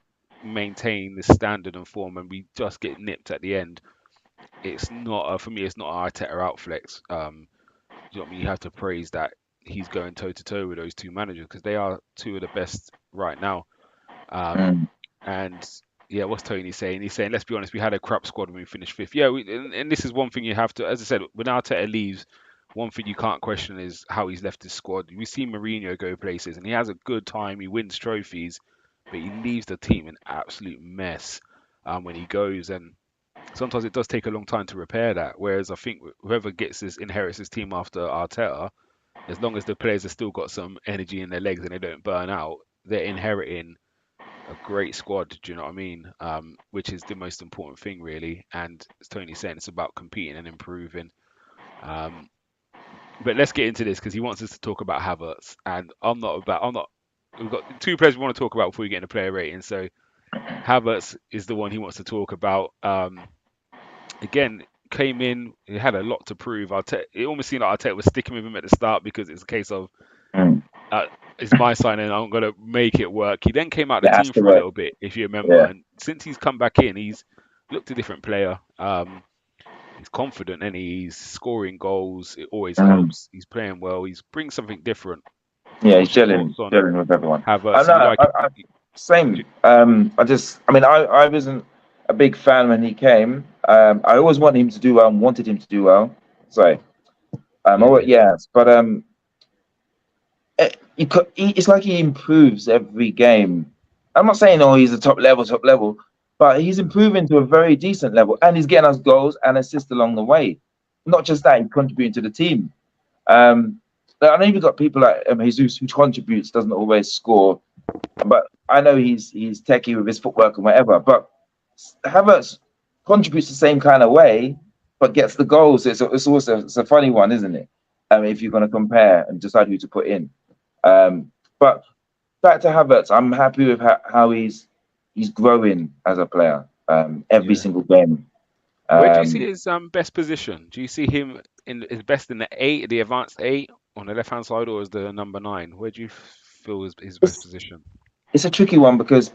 maintain the standard and form and we just get nipped at the end, it's not for me. It's not a Arteta outflex. You know what I mean? You have to praise that he's going toe to toe with those two managers because they are two of the best right now. Um, Mm, and yeah, what's Tony saying? He's saying, let's be honest, we had a crap squad when we finished fifth. Yeah, and this is one thing you have to, as I said, when Arteta leaves, one thing you can't question is how he's left his squad. We see Mourinho go places and he has a good time, he wins trophies, but he leaves the team an absolute mess when he goes. And sometimes it does take a long time to repair that. Whereas I think whoever gets this inherits his team after Arteta, as long as the players have still got some energy in their legs and they don't burn out, they're inheriting a great squad. Do you know what I mean? Which is the most important thing, really. And as Tony's saying, it's about competing and improving. Um, but let's get into this because he wants us to talk about Havertz, and I'm not about. I'm not. We've got two players we want to talk about before we get into player rating. So Havertz is the one he wants to talk about. Again, came in, he had a lot to prove. It almost seemed like Arteta was sticking with him at the start because it's a case of mm. uh, it's my sign and I'm gonna make it work. He then came out the It has team to for a work. little bit, if you remember, Yeah. and since he's come back in, he's looked a different player. He's confident and he's scoring goals. It always Mm. helps. He's playing well. He's bringing something different. Yeah, he's What's your thoughts on gelling with everyone. I Havertz? You know. like it? Same. I mean, I wasn't a big fan when he came. I always wanted him to do well and wanted him to do well. So, Yeah, yes, but it's like he improves every game. I'm not saying oh he's a top level, but he's improving to a very decent level, and he's getting us goals and assists along the way. Not just that, he's contributing to the team. Um, I know you've got people like Jesus who contributes, doesn't always score, but I know he's techie with his footwork and whatever. But Havertz contributes the same kind of way, but gets the goals. It's also it's a funny one, isn't it? If you're going to compare and decide who to put in. But back to Havertz, I'm happy with how he's growing as a player. Every yeah. single game. Where do you see Um, his best position? Do you see him in his best in the eight, the advanced eight on the left hand side, or is the number nine? Where do you feel is his best it's position? it's a tricky one because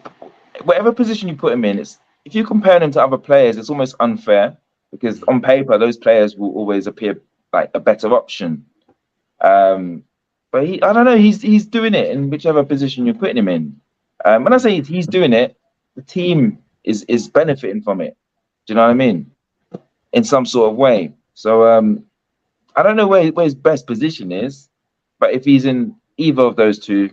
whatever position you put him in, it's if you compare him to other players, it's almost unfair because Mm, on paper those players will always appear like a better option. Um, but I don't know, he's doing it in whichever position you're putting him in. When I mm, say he's doing it, the team is benefiting from it. Do you know what I mean? In some sort of way. So I don't know where his best position is, but if he's in either of those two,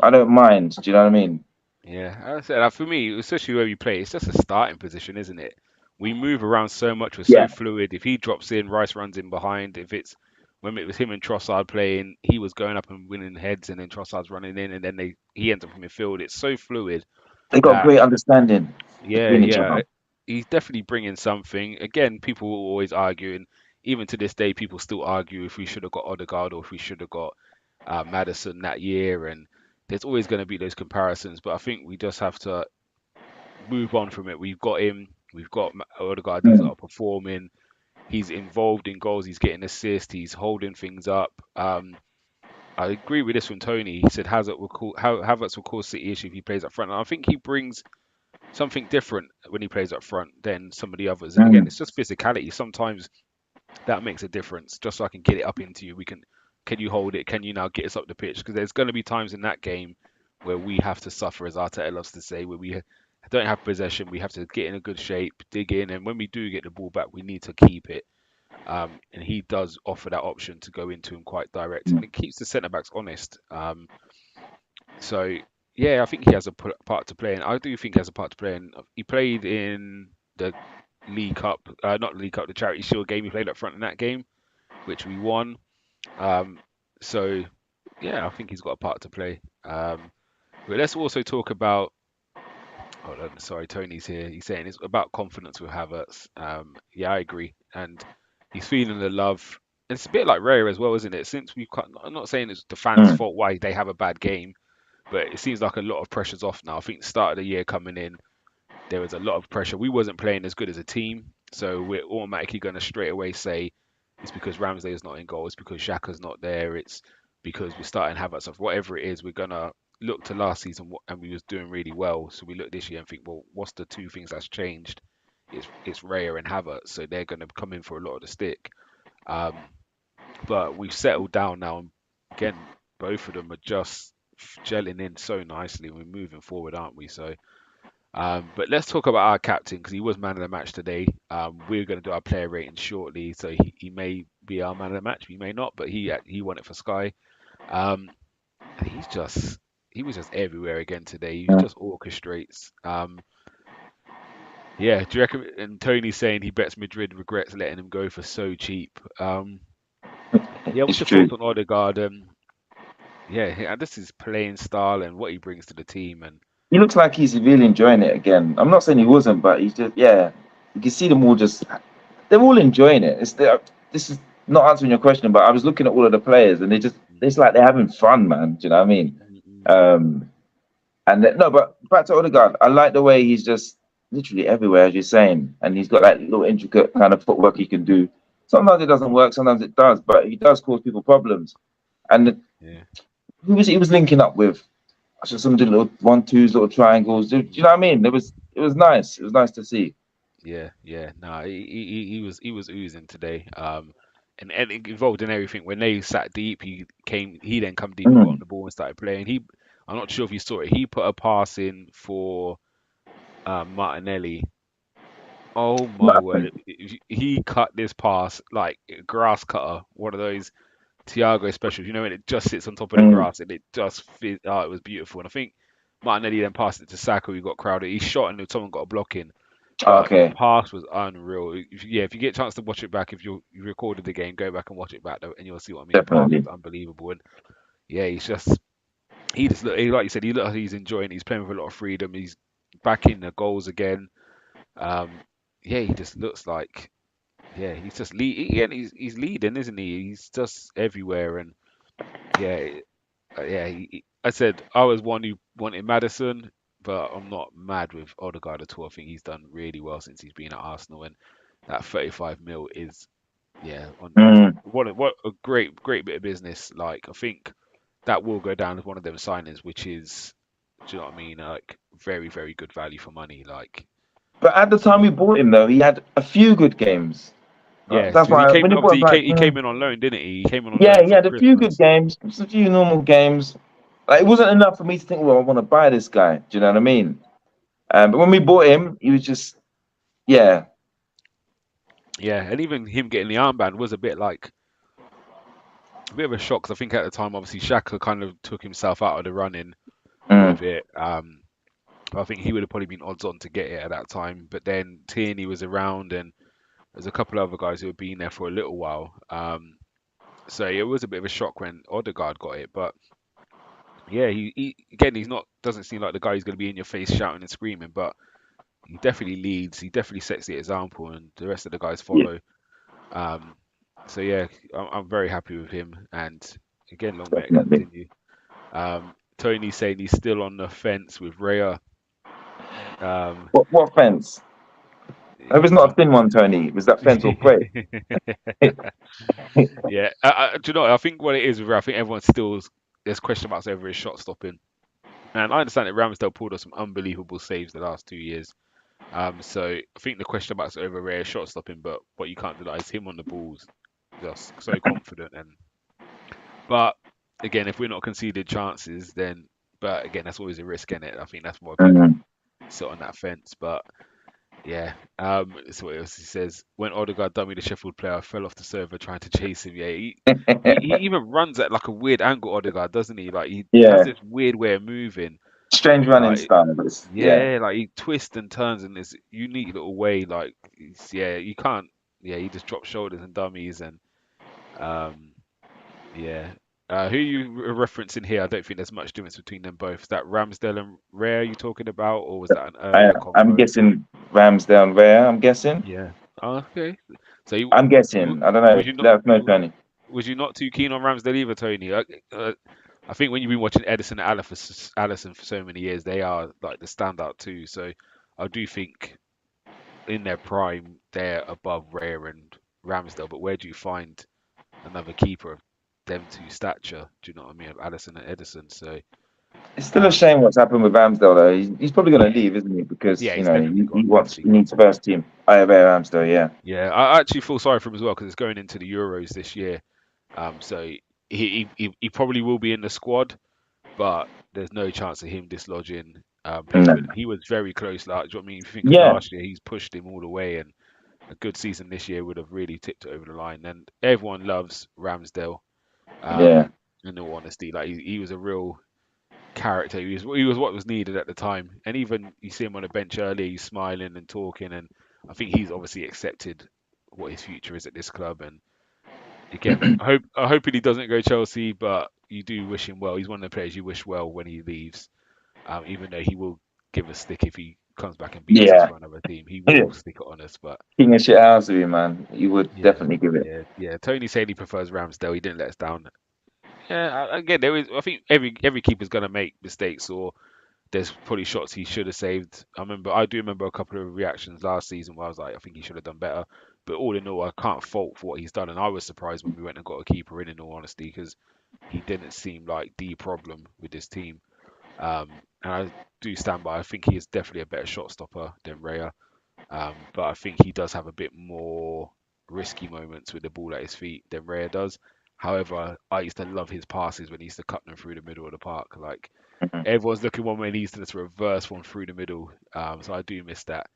I mm. don't mind. Do you know what I mean? Yeah, as I said, for me, especially where we play, it's just a starting position, isn't it? We move around so much, we're so Yeah, fluid. If he drops in, Rice runs in behind. If it's when it was him and Trossard playing, he was going up and winning heads, and then Trossard's running in, and then he ends up in midfield. It's so fluid they got that great understanding yeah, between each yeah, other. he's definitely bringing something. Again, people will always argue, and even to this day, people still argue if we should have got Odegaard or if we should have got Madison that year, and there's always going to be those comparisons. But I think we just have to move on from it. We've got him. We've got Odegaard. These Mm, are performing. He's involved in goals. He's getting assists. He's holding things up. I agree with this from Tony. He said Havertz will cause City issue if he plays up front. And I think he brings something different when he plays up front than some of the others. And again, mm, it's just physicality. Sometimes that makes a difference. Just so I can get it up into you, can you hold it? Can you now get us up the pitch? Because there's going to be times in that game where we have to suffer, as Arteta loves to say, where we don't have possession. We have to get in a good shape, dig in, and when we do get the ball back, we need to keep it. And he does offer that option to go into him quite direct, mm, and it keeps the centre backs honest. So yeah, I think he has a part to play, and I do think he has a part to play. And he played in the League Cup, not the League Cup, the Charity Shield game. He played up front in that game, which we won. Um, so yeah, I think he's got a part to play. But let's also talk about. Hold on, sorry, Tony's here. He's saying it's about confidence with Havertz. Yeah, I agree, and he's feeling the love. it's a bit like Raya as well, isn't it? Since I'm not saying it's the fans' Mm. fault why they have a bad game, but it seems like a lot of pressure's off now. I think the start of the year coming in, there was a lot of pressure. We wasn't playing as good as a team, so we're automatically going to straight away say it's because Ramsey is not in goal, it's because Xhaka's not there, it's because we're starting Havertz off. Whatever it is, we're gonna look to last season and we was doing really well. So we look this year and think, well, what's the two things that's changed? It's Raya and Havertz, so they're going to come in for a lot of the stick. Um, but we've settled down now, and again, both of them are just gelling in so nicely. We're moving forward, aren't we? So but let's talk about our captain because he was man of the match today. We're going to do our player rating shortly, so he may be our man of the match, he may not, but he won it for Sky. Um, and he was just everywhere again today. He Mm. just orchestrates. Yeah, do you reckon? And Tony's saying he bets Madrid regrets letting him go for so cheap. Yeah, It's what's your true. thoughts on Odegaard? Yeah, and this is playing style and what he brings to the team, and He looks like he's really enjoying it again. I'm not saying he wasn't, but he's just, yeah. You can see them all just, they're all enjoying it. This is not answering your question, but I was looking at all of the players and mm, it's like they're having fun, man. Do you know what I mean? mm, mm, Um, no, but back to Odegaard, I like the way he's just literally everywhere, as you're saying, and he's got that little intricate kind of footwork he can do. Sometimes it doesn't work, sometimes it does, but he does cause people problems. And yeah. who was he was linking up with? So some did little 1-2s, little triangles. Do you know what I mean? It was nice. It was nice to see. Yeah, yeah. No, he was oozing today. And it involved in everything. When they sat deep, he then come deep and got on Mm. the ball and started playing. I'm not sure if you saw it. He put a pass in for Martinelli. Oh What my word! happened? He cut this pass like a grass cutter, one of those Thiago specials. You know, when it just sits on top of the Mm. grass and it just fit. Oh, it was beautiful. And I think Martinelli then passed it to Saka, who got crowded. He shot and someone got a block in. But the Okay, pass was unreal. If you get a chance to watch it back, if you recorded the game, go back and watch it back, and you'll see what I mean. The pass was definitely. unbelievable, and yeah, he just look like you said, he look like he's enjoying. He's playing with a lot of freedom. He's back in the goals again. Um, yeah, he just looks like he's just and he's leading, isn't he? He's just everywhere, and yeah, I said I was one who wanted Madison, but I'm not mad with Odegaard at all. I think he's done really well since he's been at Arsenal, and that 35 mil is on Mm. what a great bit of business. Like I think that will go down as one of them signings, which is, do you know what I mean? Like very good value for money. Like But at the time he, we bought him, though, he had a few good games. yeah, That's because he why came when in you bought him, obviously like, he came in on loan, didn't he? He came in on yeah, loan he from had a few good Christmas. games, just a few normal games. Like, it wasn't enough for me to think, well, I want to buy this guy. Do you know what I mean? But when we bought him, he was just, yeah. Yeah, and even him getting the armband was a bit of a shock 'cause I think at the time, obviously, Shaka kind of took himself out of the running Mm. with it. I think he would have probably been odds on to get it at that time. But then Tierney was around, and there's a couple of other guys who had been there for a little while. So it was a bit of a shock when Odegaard got it. But yeah, he again, he's not doesn't seem like the guy who's going to be in your face shouting and screaming, but he definitely leads. He definitely sets the example, and the rest of the guys Yeah, follow. Um, so yeah, I'm very happy with him, and again, long may it definitely. continue. Tony saying he's still on the fence with Raya. Um, What fence? I hope it's not a thin one, Tony. Was that fence or bread? yeah, do you know what? I think what it is with Raya, I think everyone still there's question marks over his shot stopping, and I understand that Ramsdale pulled off some unbelievable saves the last 2 years. So I think the question marks over Raya's shot stopping, but what you can't deny is him on the balls, just so confident and but again, if we're not conceded chances, then but again, that's always a risk in it. I think that's why people Mm. sit on that fence. But yeah, so what else he says? When Odegaard done me the Sheffield player, I fell off the server trying to chase him. Yeah, he even runs at like a weird angle, Odegaard, doesn't he? Like he has Yeah, this weird way of moving. strange running Like style. Yeah. yeah, like he twists and turns in this unique little way. Like yeah, you can't. Yeah, he just drops shoulders and dummies and um yeah. Who you referencing here? I don't think there's much difference between them both. Is that Ramsdale and Rare you talking about, or was that an earlier I'm convo? guessing Ramsdale there. I'm guessing. Yeah. Oh, okay. So you I'm you guessing. I don't know. would you not Let us know, Tony. was you not too keen on Ramsdale either, Tony? I think when you've been watching Edison and Allison for so many years, they are like the standout too. So I do think in their prime they're above Raya and Ramsdale. But where do you find another keeper of them two stature? Do you know what I mean? Of Allison and Edison. So It's still a um, shame what's happened with Ramsdale though. He's probably going to yeah, leave, isn't he? Because yeah, he's definitely he gone. wants Definitely he gone. needs first team. I have Ramsdale, yeah. Yeah, I actually feel sorry for him as well because it's going into the Euros this year. So he probably will be in the squad, but there's no chance of him dislodging No. Pavement. He was very close. Like, do you know what I mean? If you think of Yeah, last year, he's pushed him all the way, and a good season this year would have really tipped it over the line. And everyone loves Ramsdale. yeah, In all honesty, like he was a real character. He was what was needed at the time. And even you see him on the bench earlier, he's smiling and talking, and I think he's obviously accepted what his future is at this club. And again, I hope he doesn't go Chelsea, but you do wish him well. He's one of the players you wish well when he leaves. Even though he will give a stick if he comes back and beats us yeah. for another team, he will stick it on us. But King of shit house with you, man. You would yeah, definitely give it. yeah. Tony said he prefers Ramsdale. He didn't let us down. Yeah, again, there is. I think every keeper's gonna make mistakes, or there's probably shots he should have saved. I do remember a couple of reactions last season where I was like, I think he should have done better. But all in all, I can't fault for what he's done, and I was surprised when we went and got a keeper in all honesty, because he didn't seem like the problem with this team. And I do stand by. I think he is definitely a better shot stopper than Raya. But I think he does have a bit more risky moments with the ball at his feet than Raya does. However, I used to love his passes when he used to cut them through the middle of the park. Like Mhm. everyone's looking one way and he used to just reverse one through the middle. So I do miss that.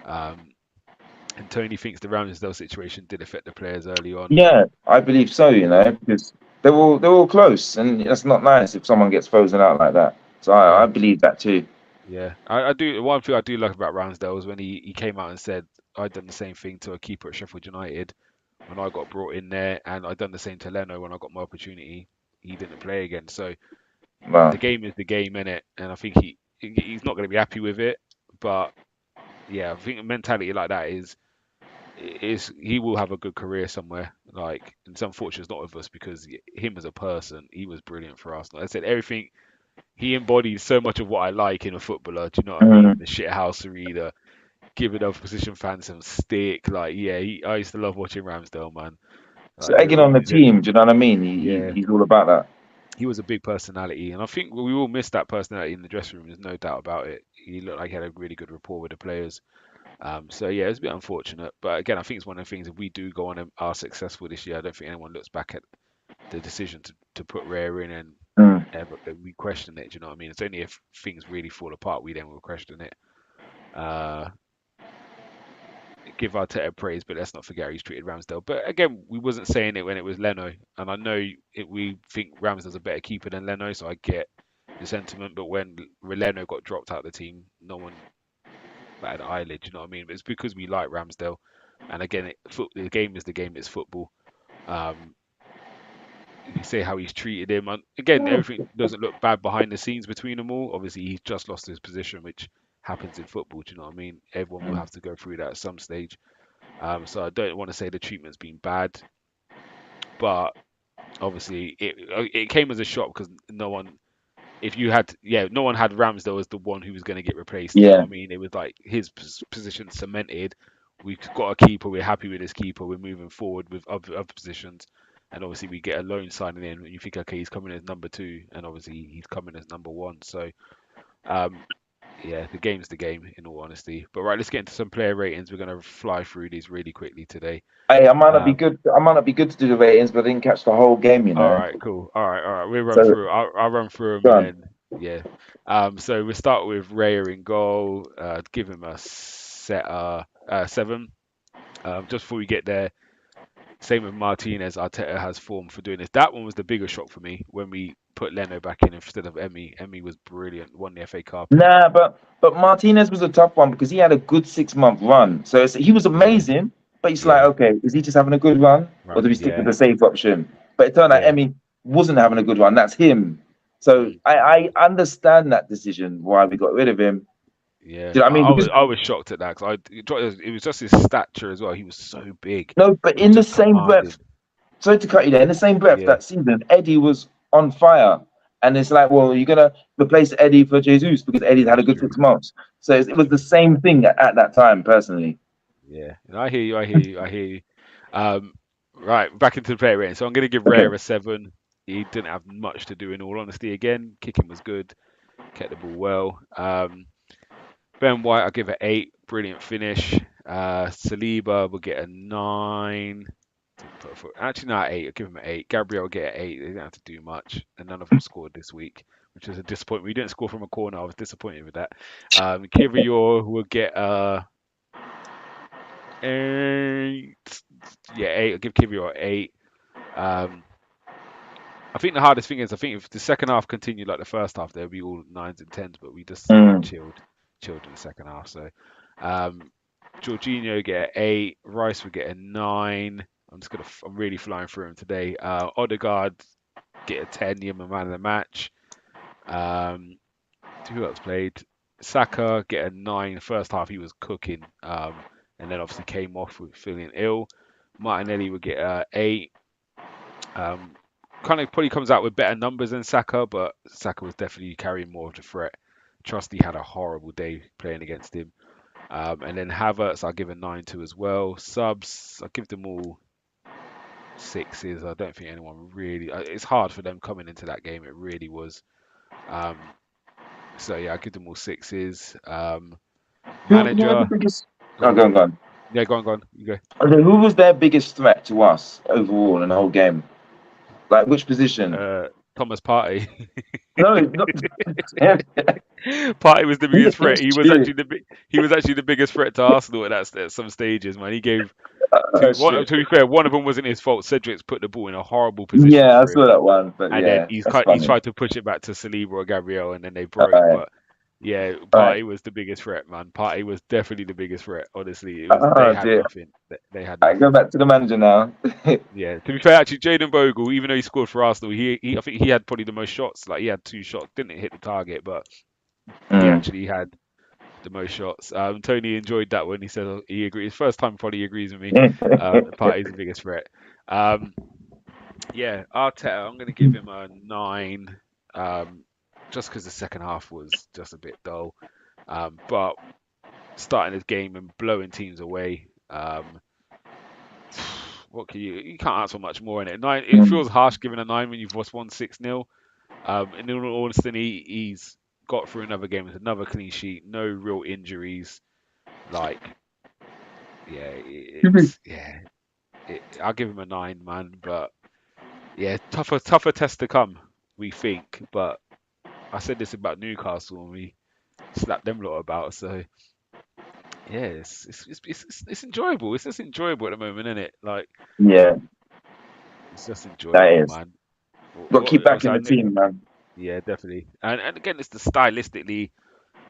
Um, and Tony thinks the Ramsdale situation did affect the players early on. Yeah, I believe so. Because they're all close, and that's not nice if someone gets frozen out like that. So I Yeah, believe that too. yeah. I do. One thing I do like about Ramsdale is when he came out and said, I'd done the same thing to a keeper at Sheffield United when I got brought in there, and I'd done the same to Leno when I got my opportunity. He didn't play again. So the Well, game is the game, innit? And I think he's not going to be happy with it. But yeah, I think a mentality like that is he will have a good career somewhere. Like, it's unfortunate it's not with us because him as a person, he was brilliant for us. Like I said, everything he embodies so much of what I like in a footballer. Do you know what I mean? mm, The shithousery, the giving opposition fans some stick. Like, yeah, I used to love watching Ramsdale, man. so Like, egging on the team. Do you know what I mean? yeah, He's all about that. he was a big personality, and I think we all missed that personality in the dressing room. There's no doubt about it. He looked like he had a really good rapport with the players. So yeah, it's a bit unfortunate, but again, I think it's one of the things. If we do go on and are successful this year, I don't think anyone looks back at the decision to put Rare in and Mm. ever we question it. Do you know what I mean? It's only if things really fall apart we then will question it. Uh, give Arteta praise, but let's not forget how he's treated Ramsdale. But again, we wasn't saying it when it was Leno, and I know we think Ramsdale's a better keeper than Leno, so I get the sentiment. But when Leno got dropped out of the team, no one batted an eyelid. You know what I mean? But it's because we like Ramsdale, and again, the game is the game. It's football. Um, you say how he's treated him, and again, everything doesn't look bad behind the scenes between them all. Obviously, he's just lost his position, which happens in football. Do you know what I mean? Everyone will have to go through that at some stage. So I don't want to say the treatment's been bad, but obviously it came as a shock because no one, if you had, yeah, no one had Ramsdale as the one who was going to get replaced. Do you know Yeah. what I mean? It was like his position cemented. We've got a keeper. We're happy with this keeper. We're moving forward with other positions. And obviously, we get a loan signing in, and you think, okay, he's coming as number two, and obviously he's coming as number one. So, um, yeah, the game's the game, in all honesty. But right, let's get into some player ratings. We're going to fly through these really quickly today. Hey, I might not be Um, good. I might not be good to do the ratings, but I didn't catch the whole game. All right, cool. All right. We'll run So through. I'll run through them go and on. then yeah. So we'll start with Raya in goal. Give him a seven. Just before we get there, same with Martinez. Arteta has form for doing this. That one was the bigger shock for me when we put Leno back in instead of Emmy. Emmy was brilliant. Won the FA Cup and Nah, but Martinez was a tough one because he had a good 6 month run. So he was yeah, amazing, but it's like, yeah, okay, is he just having a good run, or do we stick with yeah, the safe option? But it turned out yeah. Emmy wasn't having a good run. That's him. So Mm, I understand that decision why we got rid of him. yeah. Do you know what I mean? Because I was shocked at that because it was just his stature as well. He was so big. no, but He was in the just same breath, commanding. sorry to cut you there. In the same breath, Yeah, that season, Eddie was on fire. And it's like, well, you're going to replace Eddie for Jesus because Eddie's had a that's good true. 6 months. So it was the True. same thing at that time, personally. Yeah, and I hear you. I hear you. I hear you. Um, right, back into the player rating. So I'm going to give Okay. Rare a 7. He didn't have much to do, in all honesty. Again, kicking was good, kept the ball well. Ben White, I'll give it 8. Brilliant finish. Saliba will get a 9. Actually, not 8. I'll give him an 8. Gabriel will get an 8. They didn't have to do much, and none of them scored this week, which was a disappointment. We didn't score from a corner. I was disappointed with that. Kivior will get 8. Yeah, 8. I'll give Kivior an 8. Um, I think the hardest thing is, I think if the second half continued like the first half, there'll be all 9s and 10s, but we just Mm. chilled in the second half. So, um, Jorginho get an 8. Rice will get a 9. I'm really flying through him today. Odegaard get a 10. You're my man of the match. Um, who else played? Saka get a 9. First half he was cooking, and then obviously came off with feeling ill. Martinelli would get a 8. Um, Kind of probably comes out with better numbers than Saka, but Saka was definitely carrying more of the threat. Trusty had a horrible day playing against him. And then Havertz, I'll give a 9 to as well. Subs, I'll give them all 6s. I don't think anyone really. It's hard for them coming into that game. It really was. Um, so yeah, I'll give them all 6s. Who had the Manager, biggest? go Oh, on. go on. Yeah, go on, go on. You go. Okay, who was their biggest threat to us overall in the whole game? Like which position? Thomas Partey. No, not. Partey was the biggest threat. Shit. He was actually the biggest threat to Arsenal at some stages, man. He gave Oh, shit. to be fair, one of them wasn't his fault. Cedric's put the ball in a horrible position Yeah, I for him, saw that one, but and then yeah, that's he's funny. tried to push it back to Saliba or Gabriel, and then they All broke. right, But yeah, all right. Partey was the biggest threat, man. Partey was definitely the biggest threat. Honestly, it was they Oh had dear. nothing. They had All right, go nothing. back to the manager now. Yeah, to be fair, actually, Jaden Bogle, even though he scored for Arsenal, I think he had probably the most shots. Like he had 2 shots, didn't hit the target, but he Mm. actually had the most shots. Tony enjoyed that one. He said he agrees. First time probably agrees with me. Partey's the biggest threat. Um, yeah, Arteta, I'm going to give him a 9, just because the second half was just a bit dull. But starting this game and blowing teams away, what can you can't ask for much more in it. 9. It Mm. feels harsh giving a 9 when you've lost 1-6-0. In all honesty, he's got through another game with another clean sheet, no real injuries. Like, yeah, it's yeah. I'll give him a 9, man. But yeah, tougher test to come, we think. But I said this about Newcastle and we slapped them lot about. So yeah, it's enjoyable. It's just enjoyable at the moment, isn't it? Like Yeah, it's just that enjoyable, is. man. Got to keep back Obviously, in I the knew, team, man. yeah, definitely. And again, it's the stylistically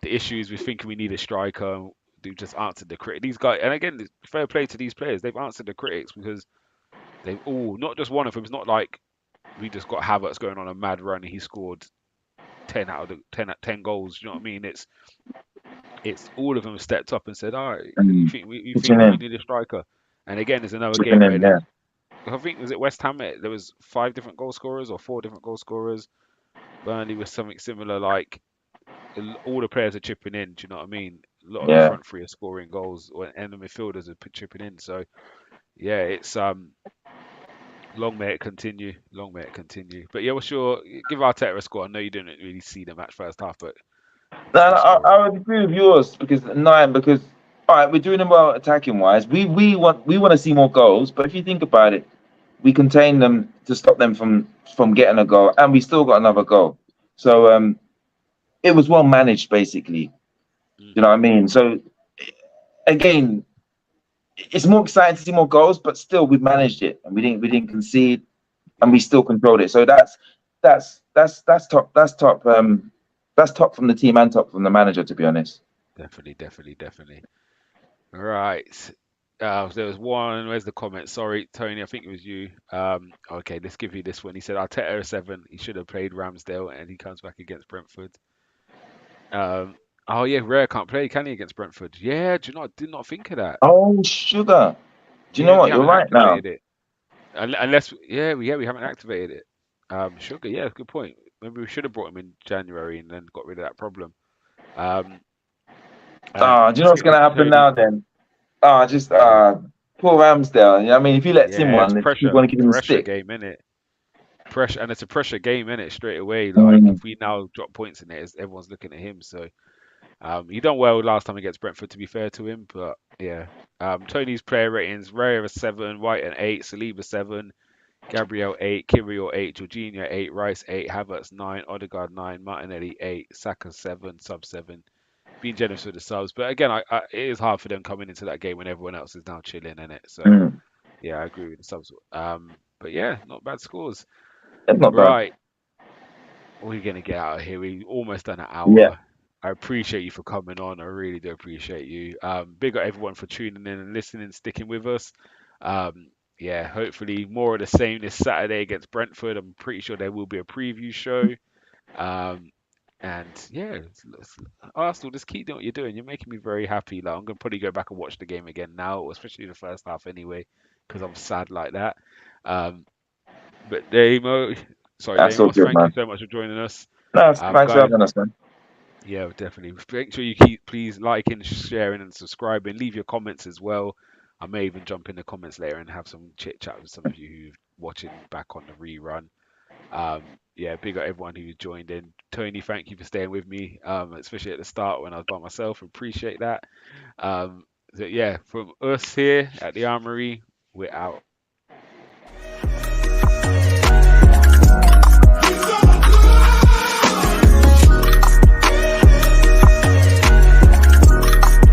the issues with thinking we need a striker. They just answered the critic. These guys, and again, fair play to these players. They've answered the critics because they've all, not just one of them. It's not like we just got Havertz going on a mad run and he scored 10 out of the 10 goals. You know what I mean? It's all of them stepped up and said, "All right, Mm. you Pitching think we in, need a striker?" And again, there's another chipping game where in, yeah. I think was it West Ham. There was 5 different goal scorers or 4 different goal scorers. Burnley was something similar. Like all the players are chipping in. Do you know what I mean? A lot of the Yeah, front three are scoring goals, and the midfielders are chipping in. So yeah, it's long may it continue. Long may it continue. But yeah, what's your give Arteta a score? I know you didn't really see the match first half, but no, what's no, your score on I it? would agree with yours because 9. Because all right, we're doing them well attacking wise. We want to see more goals, but if you think about it, we contain them to stop them from getting a goal, and we still got another goal. So it was well managed, basically. You know Hmm. what I mean? So again, it's more exciting to see more goals, but still we managed it and we didn't concede and Yeah, we still controlled it. So that's top. That's top from the team and top from the manager, to be honest. definitely, definitely, definitely. All right. There was one. Where's the comment? Sorry, Tony. I think it was you. Okay, let's give you this one. He said Arteta a 7. He should have played Ramsdale, and he comes back against Brentford. Um, oh yeah, Rare can't play, can he, against Brentford? Yeah, do you know? I did not think of that. Oh, sugar. Do you know Yeah, we what? You're haven't right now. activated it. Unless, we haven't activated it. Sugar, yeah, good point. Maybe we should have brought him in January and then got rid of that problem. Um, and Ah, do you know what's same going with to happen Tony. now then? Ah, just Yeah, poor Ramsdale. I mean, if he lets in yeah, it's one, then people want to give him the pressure stick. game in it. Pressure, and it's a pressure game in it straight away. Like Mm, if we now drop points in it, everyone's looking at him. So he done well last time against Brentford, to be fair to him. But yeah, Tony's player ratings: Raya a 7, White an 8, Saliba 7, Gabriel 8, Kirill 8, Jorginho 8, Rice 8, Havertz 9, Odegaard 9, Martinelli 8, Saka 7, sub 7. Being generous with the subs, but again, it is hard for them coming into that game when everyone else is now chilling in it. So mm. yeah, I agree with the subs. But yeah, not bad scores. It's not bad. Right, we're gonna get out of here. We almost done an Yeah, hour. I appreciate you for coming on. I really do appreciate you. Big up everyone for tuning in and listening, sticking with us. Um, yeah, hopefully more of the same this Saturday against Brentford. I'm pretty sure there will be a preview show. Um, and yeah, Arsenal, just keep doing what you're doing. You're making me very happy. Like I'm gonna probably go back and watch the game again now, especially the first half anyway, because I'm sad like that. Um, but that's all Damos, good, thank you man. so much for joining us. No, thanks for Guys, having us, man. yeah, definitely. Make sure you keep please liking, sharing, and subscribing. Leave your comments as well. I may even jump in the comments later and have some chit chat with some of you who's watching back on the rerun. Yeah, big up everyone who joined in. Tony, thank you for staying with me, especially at the start when I was by myself. Appreciate that. So yeah, from us here at the Armoury, we're out.